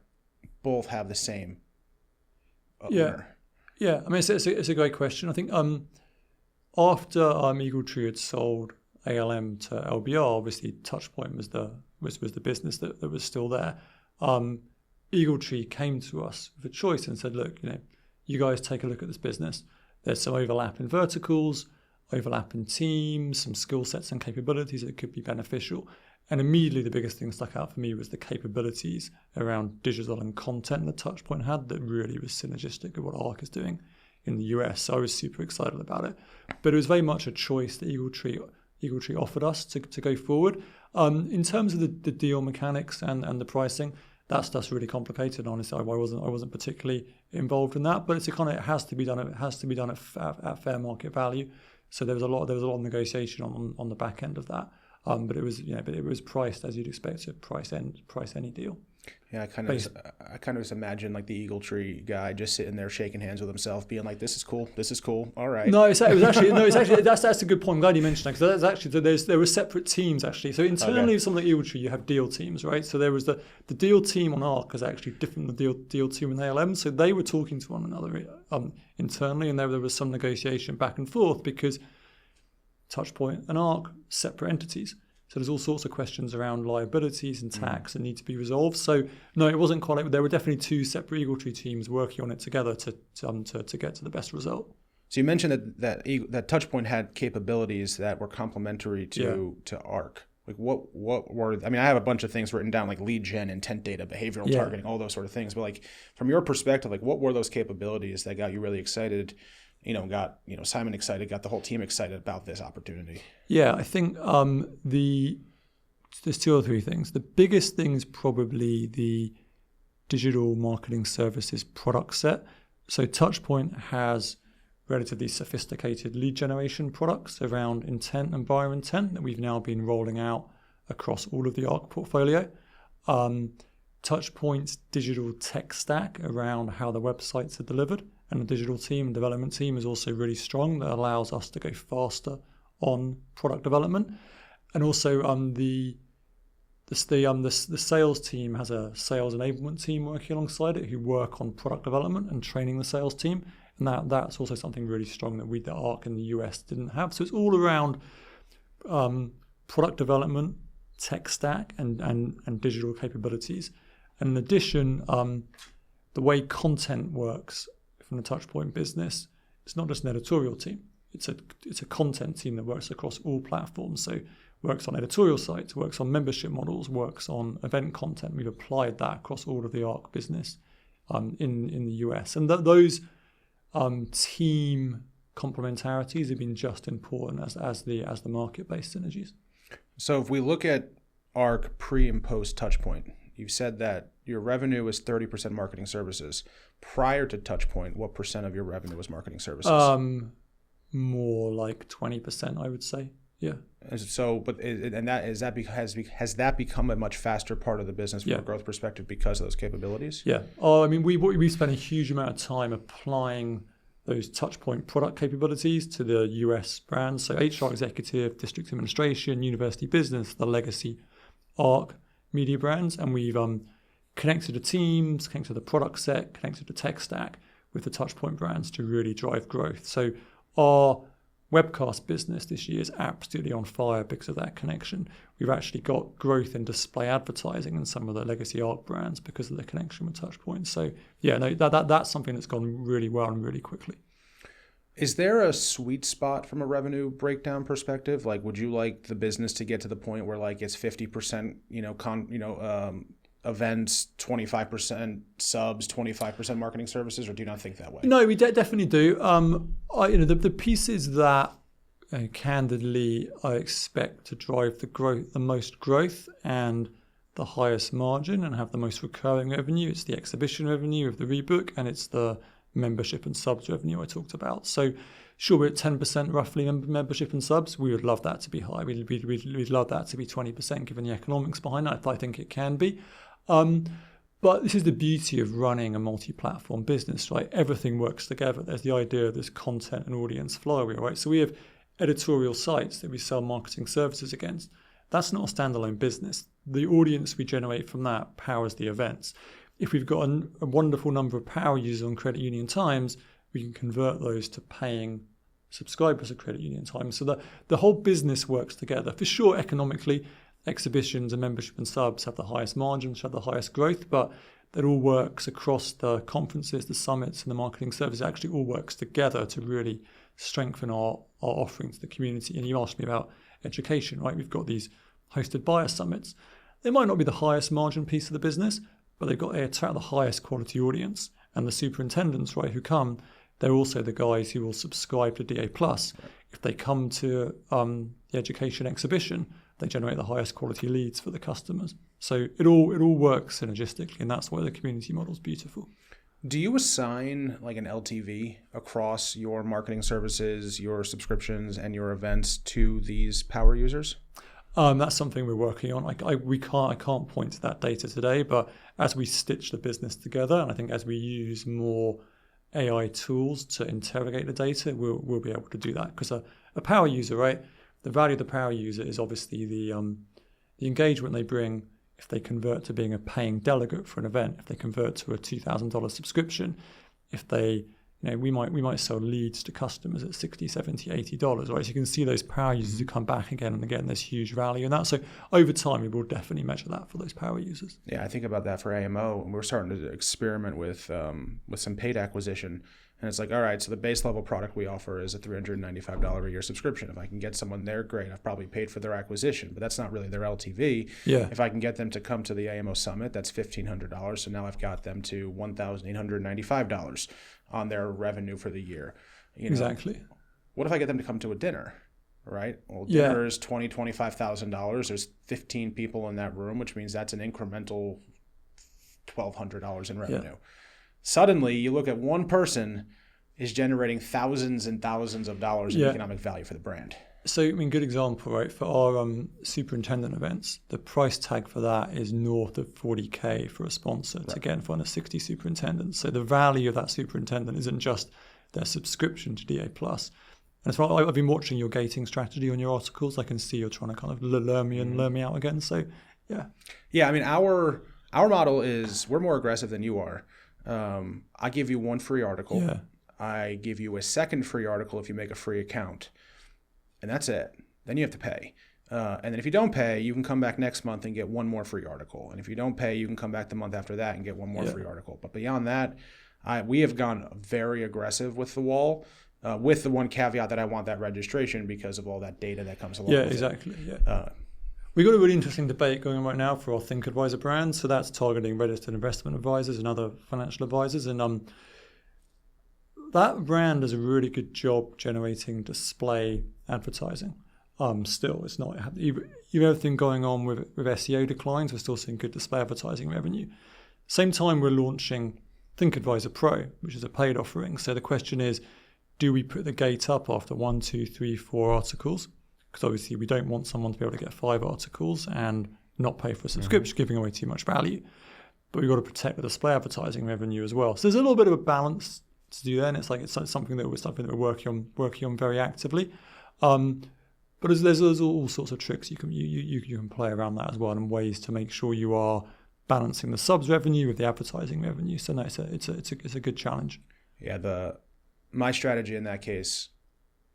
both have the same owner? Yeah. I mean, it's a great question. I think after EagleTree had sold ALM to LBR, obviously Touchpoint was the was the business that was still there. Eagletree came to us with a choice and said, look, you guys take a look at this business. There's some overlap in verticals, overlap in teams, some skill sets and capabilities that could be beneficial. And immediately the biggest thing that stuck out for me was the capabilities around digital and content that Touchpoint had that really was synergistic with what Arc is doing in the US. So I was super excited about it. But it was very much a choice that Eagletree offered us to go forward. In terms of the deal mechanics and the pricing, that stuff's really complicated. Honestly, I wasn't particularly involved in that. But it has to be done. It has to be done at fair market value. So there was a lot of negotiation on the back end of that. But it was priced as you'd expect to price any deal. Yeah, I kind of just imagine like the Eagletree guy just sitting there shaking hands with himself, being like, "This is cool, all right." It's actually that's a good point. I'm glad you mentioned that, because there were separate teams actually. So internally, with something like Eagletree, you have deal teams, right? So there was the deal team on Arc is actually different than the deal team in ALM. So they were talking to one another internally, and there was some negotiation back and forth because Touchpoint and Arc separate entities. So there's all sorts of questions around liabilities and tax that need to be resolved. So no, it wasn't quite like there were definitely two separate Eagletree teams working on it together to get to the best result. So you mentioned that Touchpoint had capabilities that were complementary to Arc. Like what were? I mean, I have a bunch of things written down like lead gen, intent data, behavioral targeting, all those sort of things. But like from your perspective, like what were those capabilities that got you really excited? Got Simon excited, got the whole team excited about this opportunity. Yeah, I think there's two or three things. The biggest thing is probably the digital marketing services product set. So Touchpoint has relatively sophisticated lead generation products around intent and buyer intent that we've now been rolling out across all of the Arc portfolio. Touchpoint's digital tech stack around how the websites are delivered and the digital team and development team is also really strong. That allows us to go faster on product development. And also the sales team has a sales enablement team working alongside it who work on product development and training the sales team. And that's also something really strong that Arc in the US didn't have. So it's all around product development, tech stack, and digital capabilities. And in addition, the way content works from the Touchpoint business, it's not just an editorial team. It's a content team that works across all platforms. So works on editorial sites, works on membership models, works on event content. We've applied that across all of the Arc business in the US. And those team complementarities have been just important as the market-based synergies. So if we look at Arc pre and post Touchpoint, you've said that your revenue was 30% marketing services. Prior to Touchpoint, what percent of your revenue was marketing services? More like 20%, I would say. Yeah. So, has that become a much faster part of the business from a growth perspective because of those capabilities? Yeah. I mean, we spent a huge amount of time applying those Touchpoint product capabilities to the US brands. So HR executive, district administration, university business, the legacy Arc media brands, and we've connected the teams, connected the product set, connected the tech stack with the Touchpoint brands to really drive growth. So our webcast business this year is absolutely on fire because of that connection. We've actually got growth in display advertising in some of the legacy Arc brands because of the connection with Touchpoint. So that's something that's gone really well and really quickly. Is there a sweet spot from a revenue breakdown perspective? Like, would you like the business to get to the point where like it's 50%, events, 25% subs, 25% marketing services, or do you not think that way? No, we definitely do. The pieces that candidly I expect to drive the most growth and the highest margin and have the most recurring revenue, it's the exhibition revenue of the rebook and it's the membership and subs revenue I talked about. So sure, we're at 10% roughly membership and subs. We would love that to be high. We'd love that to be 20% given the economics behind that. I think it can be. But this is the beauty of running a multi-platform business, right? Everything works together. There's the idea of this content and audience flywheel, right? So we have editorial sites that we sell marketing services against. That's not a standalone business. The audience we generate from that powers the events. If we've got a wonderful number of power users on Credit Union Times, we can convert those to paying subscribers of Credit Union Times. So the whole business works together. For sure, economically, exhibitions and membership and subs have the highest margins, have the highest growth, but that all works across the conferences, the summits, and the marketing services. It actually all works together to really strengthen our offering to the community. And you asked me about education, right? We've got these hosted buyer summits. They might not be the highest margin piece of the business, but they attract the highest quality audience. And the superintendents, right, who come, they're also the guys who will subscribe to DA+. Right. If they come to the education exhibition, they generate the highest quality leads for the customers. So it all works synergistically, and that's why the community model is beautiful. Do you assign like an LTV across your marketing services, your subscriptions, and your events to these power users? That's something we're working on. I can't point to that data today, but as we stitch the business together, and I think as we use more AI tools to interrogate the data, we'll be able to do that. Because a power user, right? The value of the power user is obviously the engagement they bring if they convert to being a paying delegate for an event, if they convert to a $2,000 subscription, if they, we might sell leads to customers at $60, $70, $80, right? So you can see those power users who come back again and again. There's huge value in that. So over time, we will definitely measure that for those power users. Yeah, I think about that for AMO, and we're starting to experiment with some paid acquisition. And it's like, all right, so the base level product we offer is a $395 a year subscription. If I can get someone there, great. I've probably paid for their acquisition, but that's not really their LTV. Yeah. If I can get them to come to the AMO Summit, that's $1,500. So now I've got them to $1,895 on their revenue for the year. Exactly. What if I get them to come to a dinner? Right? Well, dinner is $20,000, $25,000. There's 15 people in that room, which means that's an incremental $1,200 in revenue. Yeah. Suddenly, you look at one person is generating thousands and thousands of dollars in economic value for the brand. So, good example, right? For our superintendent events, the price tag for that is north of $40K for a sponsor to get in front of 60 superintendents. So the value of that superintendent isn't just their subscription to DA+. And it's right, I've been watching your gating strategy on your articles. I can see you're trying to kind of lure me out again. So, yeah. Yeah, our model is we're more aggressive than you are. I give you one free article. Yeah. I give you a second free article if you make a free account. And that's it. Then you have to pay. And then if you don't pay, you can come back next month and get one more free article. And if you don't pay, you can come back the month after that and get one more free article. But beyond that, we have gone very aggressive with the wall, with the one caveat that I want that registration because of all that data that comes along with exactly. it. Yeah. We've got a really interesting debate going on right now for our ThinkAdvisor brand. So that's targeting registered investment advisors and other financial advisors. And that brand does a really good job generating display advertising. Still, it's not even everything going on with SEO declines. We're still seeing good display advertising revenue. Same time, we're launching ThinkAdvisor Pro, which is a paid offering. So the question is, do we put the gate up after 1, 2, 3, 4 articles? Because obviously we don't want someone to be able to get 5 articles and not pay for a subscription, giving away too much value. But we've got to protect the display advertising revenue as well. So there's a little bit of a balance to do there, and it's something that we're working on very actively. But there's all sorts of tricks you can play around that as well, and ways to make sure you are balancing the subs revenue with the advertising revenue. So no, it's a good challenge. Yeah, my strategy in that case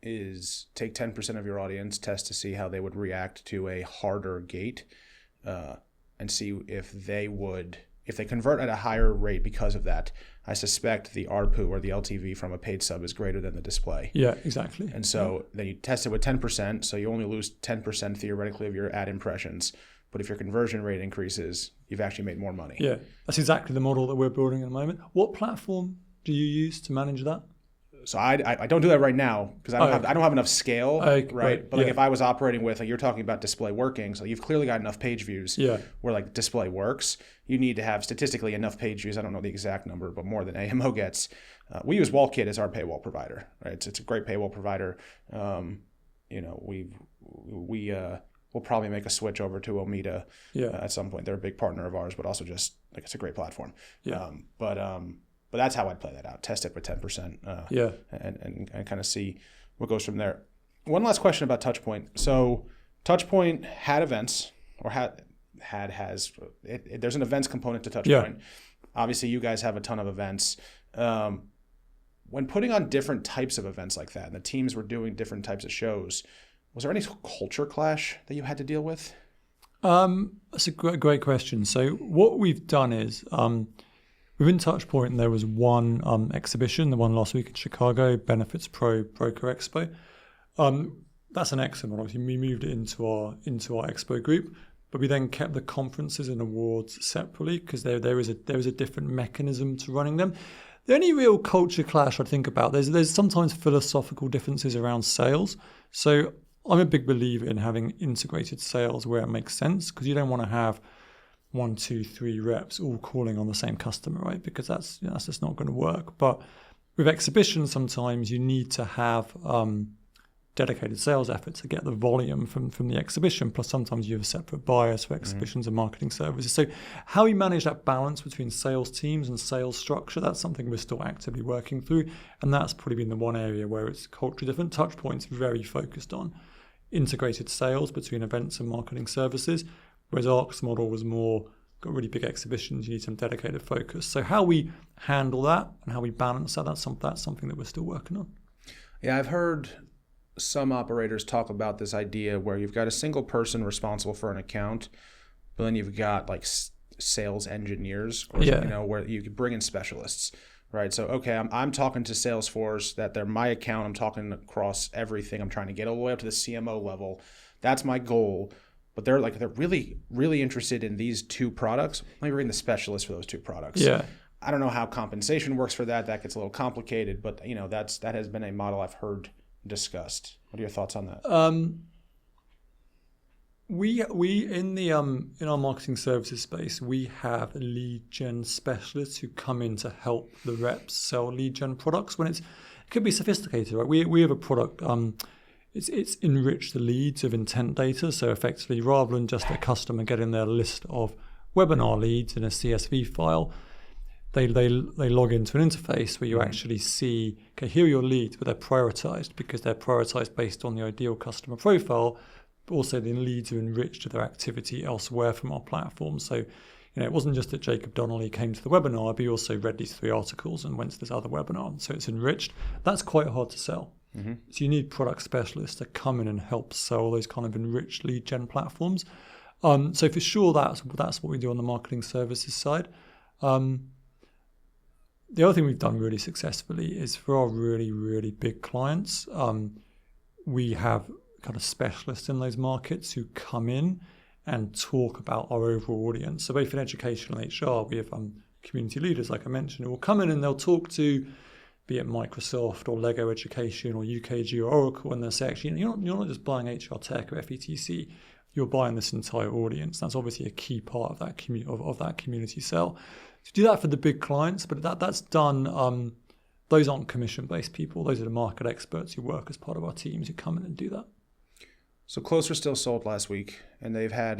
is take 10% of your audience, test to see how they would react to a harder gate, and see if they convert at a higher rate because of that. I suspect the ARPU or the LTV from a paid sub is greater than the display. Yeah, exactly. And so then you test it with 10%, so you only lose 10% theoretically of your ad impressions. But if your conversion rate increases, you've actually made more money. Yeah, that's exactly the model that we're building at the moment. What platform do you use to manage that? So I don't do that right now because I don't have enough scale, right? But if I was operating with, you're talking about display working, so you've clearly got enough page views where display works. You need to have statistically enough page views. I don't know the exact number, but more than AMO gets. We use WallKit as our paywall provider, right? It's a great paywall provider. We'll probably make a switch over to Omida at some point. They're a big partner of ours, but also just it's a great platform. Yeah. But that's how I'd play that out. Test it with 10%. And kind of see what goes from there. One last question about Touchpoint. So Touchpoint had events, or there's an events component to Touchpoint. Yeah. Obviously, you guys have a ton of events. When putting on different types of events like that, and the teams were doing different types of shows, was there any culture clash that you had to deal with? That's a great question. So what we've done is within Touchpoint, there was one exhibition, the one last week in Chicago, Benefits Pro Broker Expo. That's an excellent one. Obviously, we moved it into our expo group, but we then kept the conferences and awards separately because there is a different mechanism to running them. The only real culture clash I'd think about, there's sometimes philosophical differences around sales. So I'm a big believer in having integrated sales where it makes sense, because you don't want to have 1, 2, 3 reps all calling on the same customer, right? Because that's just not going to work. But with exhibitions, sometimes you need to have dedicated sales efforts to get the volume from the exhibition. Plus, sometimes you have separate buyers for exhibitions and marketing services. So how we manage that balance between sales teams and sales structure, that's something we're still actively working through. And that's probably been the one area where it's culturally different. Touchpoint's very focused on integrated sales between events and marketing services, whereas ARC's model was more, got really big exhibitions, you need some dedicated focus. So how we handle that and how we balance that, that's something that we're still working on. Yeah, I've heard some operators talk about this idea where you've got a single person responsible for an account, but then you've got like sales engineers, or where you could bring in specialists, right? So, okay, I'm talking to Salesforce, that they're my account. I'm talking across everything. I'm trying to get all the way up to the CMO level. That's my goal. But they're really, really interested in these 2 products. Let me bring the specialist for those 2 products. Yeah. I don't know how compensation works for that. That gets a little complicated, but that has been a model I've heard discussed. What are your thoughts on that? We in our marketing services space, we have lead gen specialists who come in to help the reps sell lead gen products when it could be sophisticated, right? We have a product, it's enriched the leads of intent data. So effectively, rather than just a customer getting their list of webinar leads in a CSV file, they log into an interface where you actually see, okay, here are your leads, but they're prioritized because they're prioritized based on the ideal customer profile. But also the leads are enriched to their activity elsewhere from our platform. So, it wasn't just that Jacob Donnelly came to the webinar, but he also read these 3 articles and went to this other webinar. So it's enriched. That's quite hard to sell. Mm-hmm. So you need product specialists to come in and help sell those kind of enriched lead gen platforms. So for sure, that's what we do on the marketing services side. The other thing we've done really successfully is for our really, really big clients, we have kind of specialists in those markets who come in and talk about our overall audience. So both in education and HR, we have community leaders, like I mentioned, who will come in and they'll talk to, be it Microsoft or Lego Education or UKG or Oracle, and they'll say, actually, you're not just buying HR Tech or FETC, you're buying this entire audience. That's obviously a key part of that community sell. To do that for the big clients, but that's done. Those aren't commission-based people. Those are the market experts who work as part of our teams who come in and do that. So Closer Still sold last week, and they've had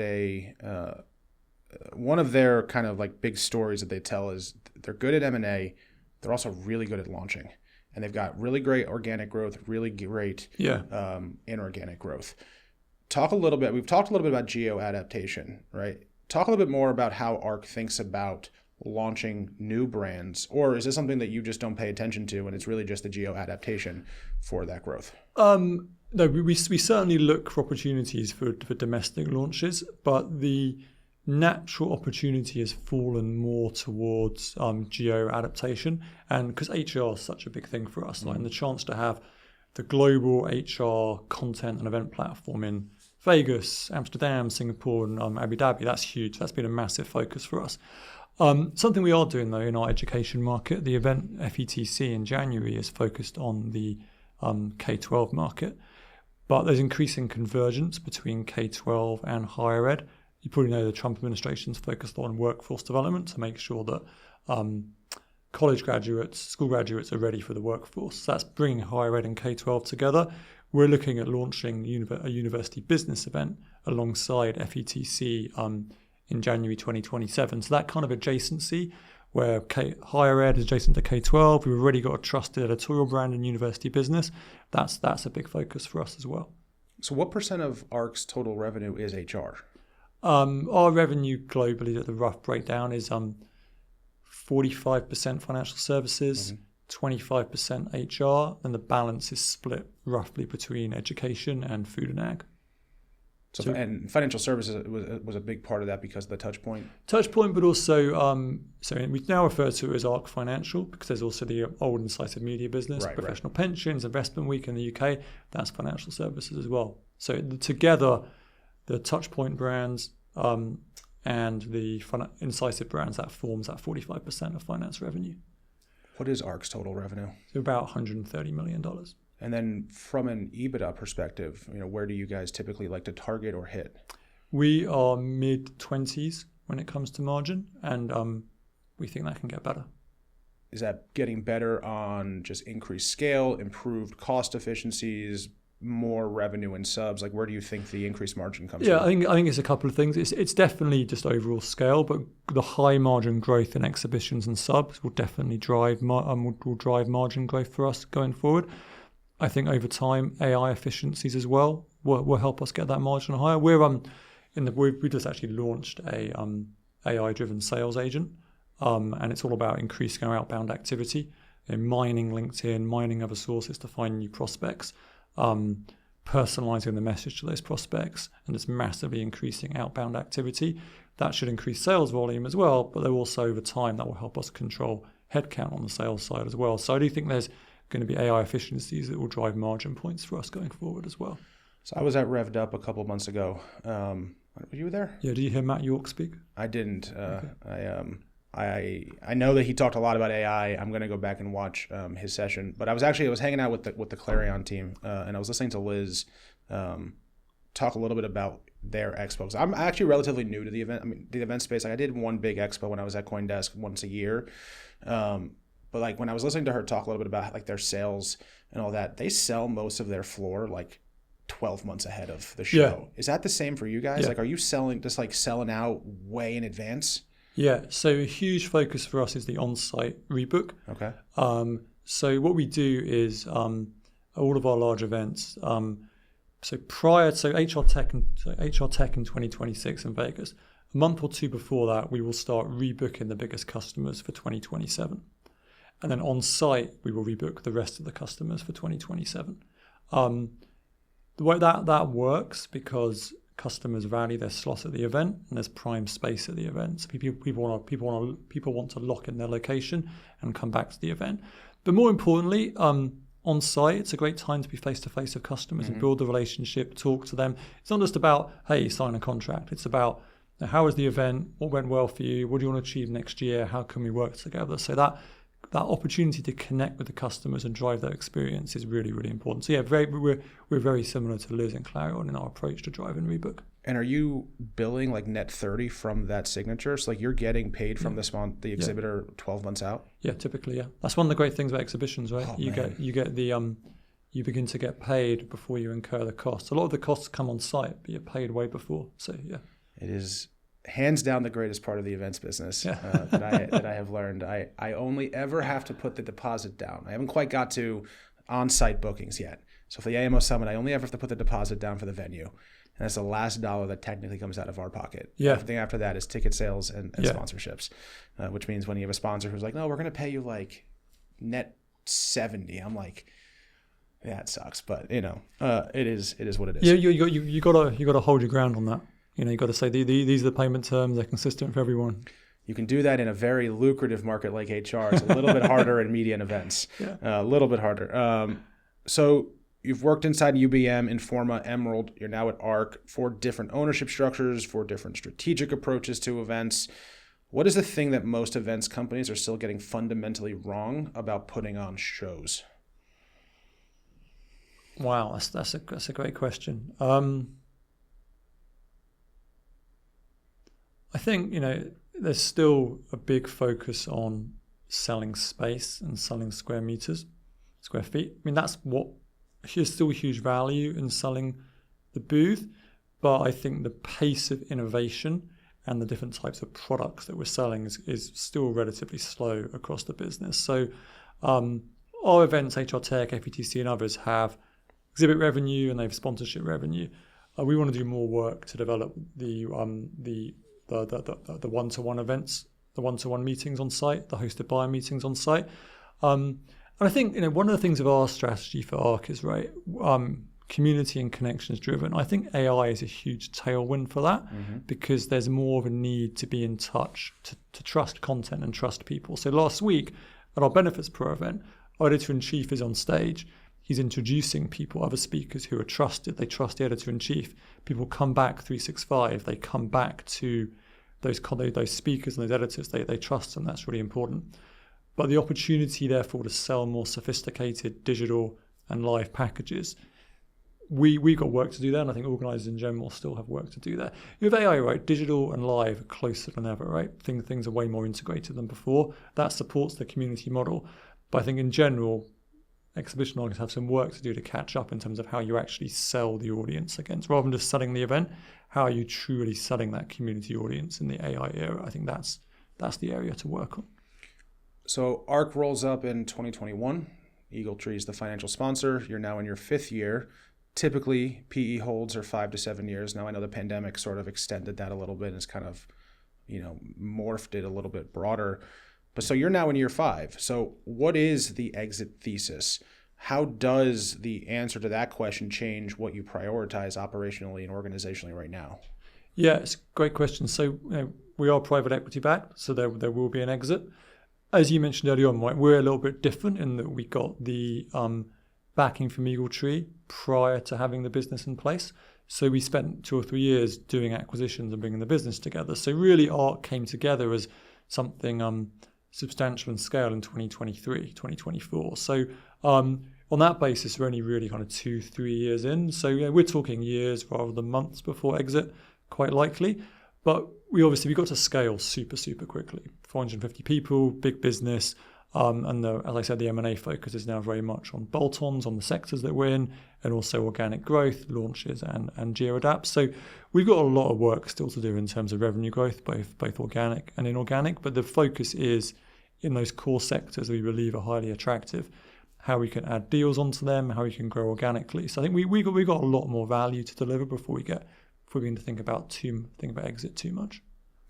one of their kind of like big stories that they tell is they're good at M&A. They're also really good at launching, and they've got really great organic growth, really great inorganic growth. We've talked a little bit about geo-adaptation, right? Talk a little bit more about how ARC thinks about launching new brands, or is this something that you just don't pay attention to and it's really just the geo-adaptation for that growth? No, we certainly look for opportunities for domestic launches, but the natural opportunity has fallen more towards geo-adaptation, and because HR is such a big thing for us, and the chance to have the global HR content and event platform in Vegas, Amsterdam, Singapore, and Abu Dhabi, that's huge. That's been a massive focus for us. Something we are doing, though, in our education market, the event FETC in January is focused on the K-12 market, but there's increasing convergence between K-12 and higher ed. You probably know the Trump administration's focused on workforce development to make sure that college graduates, school graduates are ready for the workforce. So that's bringing higher ed and K-12 together. We're looking at launching a university business event alongside FETC in January 2027. So that kind of adjacency where higher ed is adjacent to K-12, we've already got a trusted editorial brand in university business. That's a big focus for us as well. So what % of ARC's total revenue is HR? Our revenue globally, the rough breakdown is 45% financial services, 25% HR, and the balance is split roughly between education and food and ag. So and financial services was a big part of that because of the Touchpoint. Touchpoint, but also so we now refer to it as ARC Financial because there's also the old Incisive Media business, Professional Pensions, Investment Week in the UK. That's financial services as well. So together, the Touchpoint brands and the Incisive brands, that forms that 45% of finance revenue. What is ARC's total revenue? So about $130 million. And then from an EBITDA perspective, where do you guys typically like to target or hit? We are mid-20s when it comes to margin, and we think that can get better. Is that getting better on just increased scale, improved cost efficiencies, more revenue and subs? Like, where do you think the increased margin comes from? I think it's a couple of things. It's definitely just overall scale, but the high margin growth in exhibitions and subs will definitely drive margin growth for us going forward. I think over time, AI efficiencies as well will help us get that margin higher. We just actually launched a AI-driven sales agent, and it's all about increasing our outbound activity, mining LinkedIn, mining other sources to find new prospects, personalizing the message to those prospects, and it's massively increasing outbound activity. That should increase sales volume as well, but also over time that will help us control headcount on the sales side as well. So I do think there's going to be AI efficiencies that will drive margin points for us going forward as well. So I was at Revved Up a couple of months ago. Were you there? Yeah. Did you hear Matt York speak? I didn't. Okay. I know that he talked a lot about AI. I'm going to go back and watch his session. But I was hanging out with the Clarion team, and I was listening to Liz talk a little bit about their expos. I'm actually relatively new to the event. I mean, the event space. Like I did one big expo when I was at CoinDesk once a year. But like when I was listening to her talk a little bit about like their sales and all that, they sell most of their floor like 12 months ahead of the show. Yeah. Is that the same for you guys? Yeah. Like, are you selling out way in advance? Yeah. So a huge focus for us is the on-site rebook. Okay. So what we do is all of our large events. So HR Tech in 2026 in Vegas. A month or two before that, we will start rebooking the biggest customers for 2027. And then on site, we will rebook the rest of the customers for 2027. The way that works, because customers value their slot at the event and there's prime space at the event. So people want to lock in their location and come back to the event. But more importantly, on site, it's a great time to be face-to-face with customers and build the relationship, talk to them. It's not just about, hey, sign a contract. It's about, how was the event? What went well for you? What do you want to achieve next year? How can we work together? So that opportunity to connect with the customers and drive that experience is really, really important. So yeah, we're very similar to Liz and Clarion in our approach to drive and rebook. And are you billing like net 30 from that signature? So like you're getting paid from the exhibitor 12 months out? Yeah, typically, yeah. That's one of the great things about exhibitions, right? You begin to get paid before you incur the costs. A lot of the costs come on site, but you're paid way before. So yeah. It is hands down the greatest part of the events business that I have learned. I only ever have to put the deposit down. I haven't quite got to on-site bookings yet. So for the AMO Summit, I only ever have to put the deposit down for the venue. And that's the last dollar that technically comes out of our pocket. Yeah. Everything after that is ticket sales and sponsorships, which means when you have a sponsor who's like, no, we're going to pay you like net 70. I'm like, yeah, it sucks. But, it is what it is. Yeah, you gotta hold your ground on that. You got to say these are the payment terms. They're consistent for everyone. You can do that in a very lucrative market like HR. It's a little bit harder in media and events. Yeah. A little bit harder. So you've worked inside UBM, Informa, Emerald. You're now at ARC. 4 different ownership structures, 4 different strategic approaches to events. What is the thing that most events companies are still getting fundamentally wrong about putting on shows? Wow, that's a great question. I think, there's still a big focus on selling space and selling square feet. I mean, there's still huge value in selling the booth, but I think the pace of innovation and the different types of products that we're selling is still relatively slow across the business. So our events, HR Tech, FETC and others have exhibit revenue and they have sponsorship revenue. We want to do more work to develop the one-to-one events, the one-to-one meetings on site, the hosted buyer meetings on site. And I think, one of the things of our strategy for ARC is, right, community and connections driven. I think AI is a huge tailwind for that because there's more of a need to be in touch, to trust content and trust people. So last week at our Benefits Pro event, our editor-in-chief is on stage. He's introducing people, other speakers who are trusted. They trust the editor-in-chief. People come back 365. They come back to those speakers and those editors. They trust them. That's really important. But the opportunity, therefore, to sell more sophisticated digital and live packages, we've got work to do there, and I think organisers in general still have work to do there. With AI, right, digital and live are closer than ever, right? Things are way more integrated than before. That supports the community model. But I think in general, exhibition organizers have some work to do to catch up in terms of how you actually sell the audience against, rather than just selling the event. How are you truly selling that community audience in the AI era? I think that's the area to work on. So ARC rolls up in 2021. EagleTree is the financial sponsor. You're now in your 5th year. Typically, PE holds are 5 to 7 years. Now I know the pandemic sort of extended that a little bit and it's kind of, morphed it a little bit broader. But so you're now in year 5. So what is the exit thesis? How does the answer to that question change what you prioritize operationally and organizationally right now? Yeah, it's a great question. So we are private equity backed, so there will be an exit. As you mentioned earlier on, Mike, we're a little bit different in that we got the backing from EagleTree prior to having the business in place. So we spent 2 or 3 years doing acquisitions and bringing the business together. So really ARC came together as something substantial in scale in 2023, 2024. So on that basis, we're only really kind of 2-3 years in. So we're talking years rather than months before exit, quite likely. But we got to scale super, super quickly. 450 people, big business. And as I said, the M&A focus is now very much on bolt-ons, on the sectors that we're in, and also organic growth, launches, and Geo-adapt. So we've got a lot of work still to do in terms of revenue growth, both organic and inorganic. But the focus is in those core sectors we believe are highly attractive, how we can add deals onto them, how we can grow organically. So I think we got a lot more value to deliver before we begin to think about exit too much.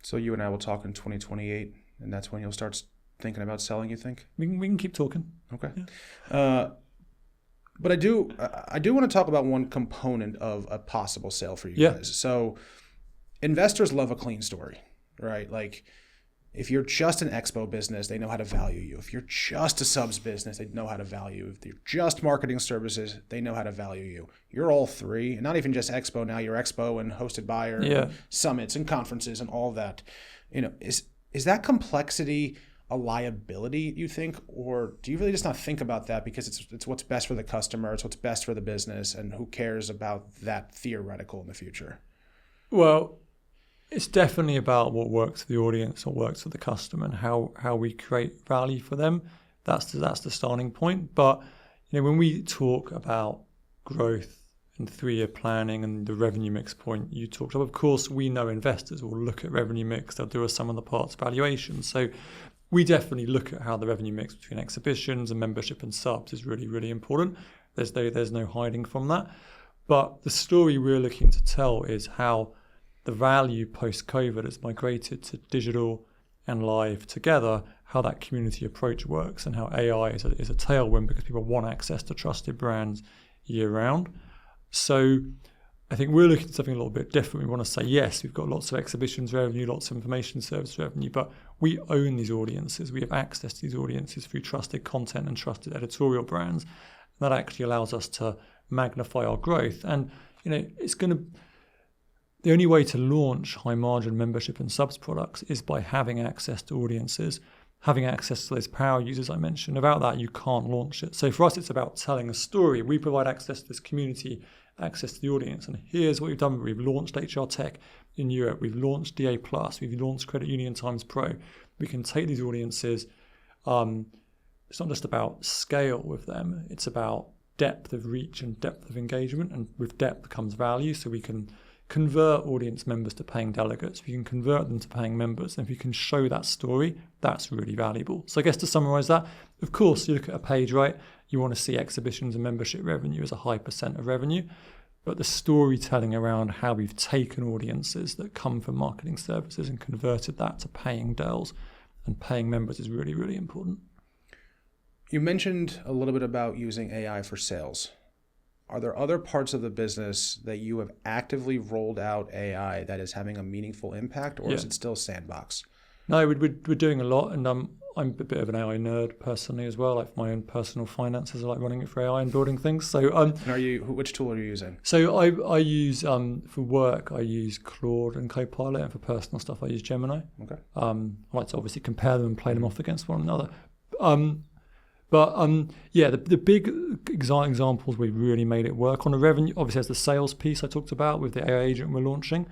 So you and I will talk in 2028, and that's when you'll start thinking about selling, you think? We can keep talking. Okay. Yeah. But I do want to talk about one component of a possible sale for you guys. So investors love a clean story, right? Like if you're just an expo business, they know how to value you. If you're just a subs business, they know how to value you. If you're just marketing services, they know how to value you. You're all three, and not even just expo now, you're expo and hosted buyer, and summits and conferences and all of that. Is that complexity a liability, you think, or do you really just not think about that because it's what's best for the customer, it's what's best for the business, and who cares about that theoretical in the future? Well, it's definitely about what works for the audience, what works for the customer, and how we create value for them. That's the starting point. But when we talk about growth and 3-year planning and the revenue mix point you talked of course, we know investors will look at revenue mix. They'll do a sum of the parts valuation. So we definitely look at how the revenue mix between exhibitions and membership and subs is really, really important. There's no hiding from that. But the story we're looking to tell is how the value post-COVID has migrated to digital and live together, how that community approach works, and how AI is a tailwind because people want access to trusted brands year-round. So I think we're looking at something a little bit different. We want to say, yes, we've got lots of exhibitions revenue, lots of information service revenue, but we own these audiences. We have access to these audiences through trusted content and trusted editorial brands. And that actually allows us to magnify our growth. And, the only way to launch high margin membership and subs products is by having access to audiences, having access to those power users I mentioned. Without that, you can't launch it. So for us, it's about telling a story. We provide access to this community, access to the audience. And here's what we've done. We've launched HR Tech in Europe. We've launched DA+. We've launched Credit Union Times Pro. We can take these audiences. It's not just about scale with them. It's about depth of reach and depth of engagement. And with depth comes value. So we can convert audience members to paying delegates. We can convert them to paying members. And if you can show that story, that's really valuable. So I guess to summarize that, of course, you look at a page, right? You want to see exhibitions and membership revenue as a high % of revenue. But the storytelling around how we've taken audiences that come from marketing services and converted that to paying DELs and paying members is really, really important. You mentioned a little bit about using AI for sales. are there other parts of the business that you have actively rolled out AI that is having a meaningful impact, or is it still sandbox? No, we're doing a lot, and I'm a bit of an AI nerd personally as well. Like my own personal finances, I like running it for AI and building things. So, and which tool are you using? So I use for work I use Claude and Copilot, and for personal stuff I use Gemini. Okay. I like to obviously compare them and play them off against one another. The big examples we really made it work on the revenue. Obviously, there's the sales piece I talked about with the AI agent we're launching.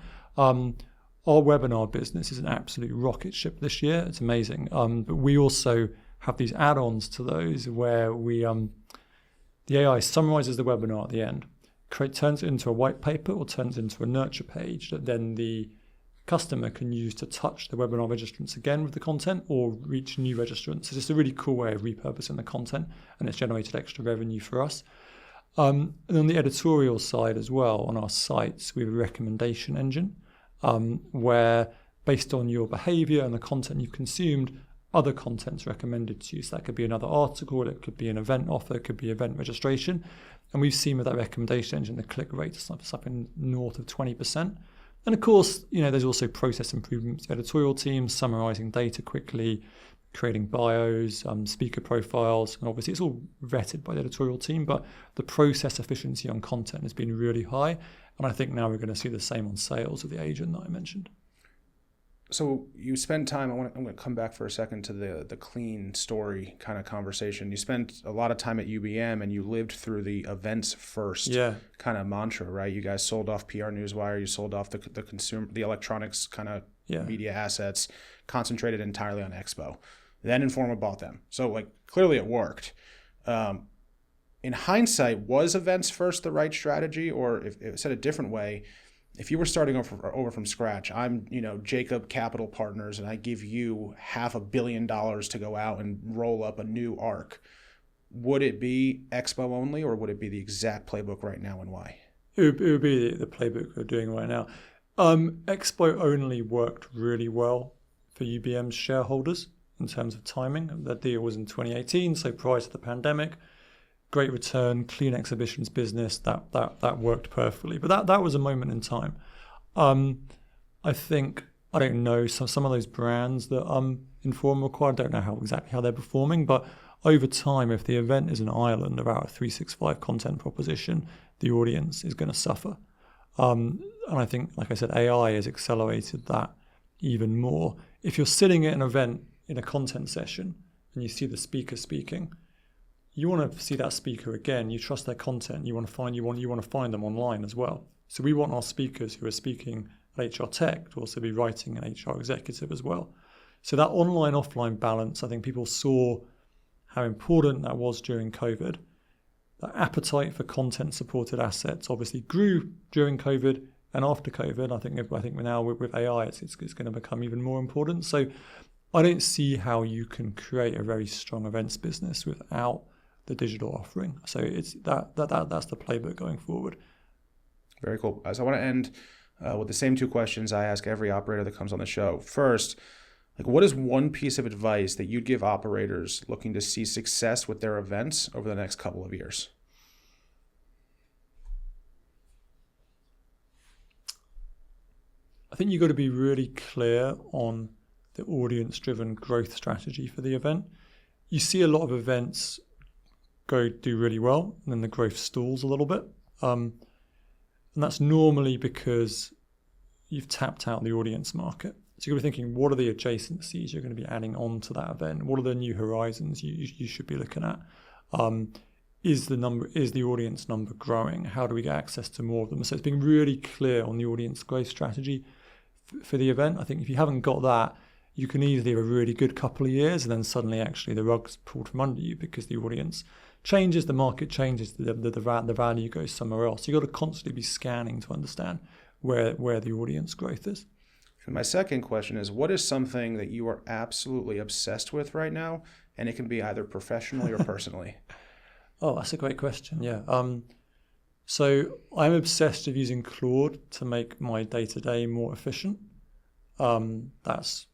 Our webinar business is an absolute rocket ship this year. It's amazing. But we also have these add-ons to those where we the AI summarizes the webinar at the end, turns it into a white paper or turns it into a nurture page that then the customer can use to touch the webinar registrants again with the content or reach new registrants. It's just a really cool way of repurposing the content, and it's generated extra revenue for us. And on the editorial side as well, on our sites, we have a recommendation engine where based on your behavior and the content you've consumed, other content's recommended to you. So that could be another article, it could be an event offer, it could be event registration. And we've seen with that recommendation engine, the click rate is up in north of 20%. And of course, there's also process improvements, editorial teams, summarizing data quickly, creating bios, speaker profiles, and obviously it's all vetted by the editorial team, but the process efficiency on content has been really high. And I think now we're going to see the same on sales with the agent that I mentioned. So you spend time, I'm going to come back for a second to the clean story kind of conversation. You spent a lot of time at UBM and you lived through the events first kind of mantra, right? You guys sold off PR Newswire, you sold off the consumer, the electronics kind of media assets, concentrated entirely on Expo. Then Informa bought them. So clearly it worked. In hindsight, was events first the right strategy? Or if said a different way, if you were starting over from scratch, I'm, Jacob Capital Partners, and I give you $500 million to go out and roll up a new arc, would it be Expo only, or would it be the exact playbook right now, and why? It would be the playbook we're doing right now. Expo only worked really well for UBM's shareholders in terms of timing. That deal was in 2018, so prior to the pandemic. Great return, clean exhibitions business, that worked perfectly. But that was a moment in time. I think, I don't know, some of those brands that Informa acquired, I don't know exactly how they're performing, but over time, if the event is an island of our 365 content proposition, the audience is going to suffer. And I think, like I said, AI has accelerated that even more. If you're sitting at an event in a content session and you see the speaker speaking, you want to see that speaker again. You trust their content. You want to find them online as well. So we want our speakers who are speaking at HR Tech to also be writing an HR executive as well. So that online-offline balance, I think people saw how important that was during COVID. The appetite for content-supported assets obviously grew during COVID and after COVID. I think now with AI, it's going to become even more important. So I don't see how you can create a very strong events business without the digital offering. So it's that's the playbook going forward. Very cool. So I want to end with the same two questions I ask every operator that comes on the show. First, what is one piece of advice that you'd give operators looking to see success with their events over the next couple of years? I think you've got to be really clear on the audience-driven growth strategy for the event. You see a lot of events do really well, and then the growth stalls a little bit. And that's normally because you've tapped out the audience market. So you're going to be thinking, what are the adjacencies you're going to be adding on to that event? What are the new horizons you should be looking at? Is the audience number growing? How do we get access to more of them? So it's being really clear on the audience growth strategy for the event. I think if you haven't got that, you can easily have a really good couple of years and then suddenly actually the rug's pulled from under you because the audience changes, the market changes, the value goes somewhere else. You've got to constantly be scanning to understand where the audience growth is. And my second question is, what is something that you are absolutely obsessed with right now? And it can be either professionally or personally. Oh, that's a great question. Yeah. So I'm obsessed with using Claude to make my day-to-day more efficient. That's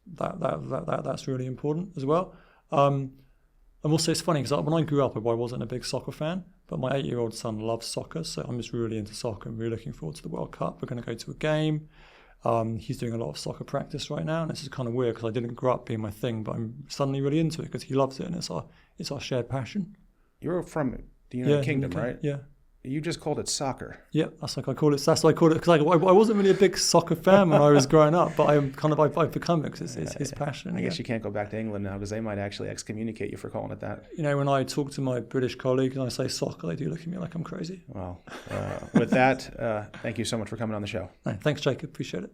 really important as well. And also it's funny because when I grew up, I wasn't a big soccer fan, But my 8-year-old son loves soccer, so I'm just really into soccer and really looking forward to the World Cup. We're going to go to a game. He's doing a lot of soccer practice right now, and this is kind of weird because I didn't grow up being my thing, but I'm suddenly really into it because he loves it, and it's our shared passion. You're from the United Kingdom, UK, right? Yeah. You just called it soccer. Yeah, that's what I call it because I wasn't really a big soccer fan when I was growing up, but I've become it because it's his passion. I guess you can't go back to England now because they might actually excommunicate you for calling it that. You know, when I talk to my British colleagues and I say soccer, they do look at me like I'm crazy. Well, with that, thank you so much for coming on the show. Thanks, Jacob. Appreciate it.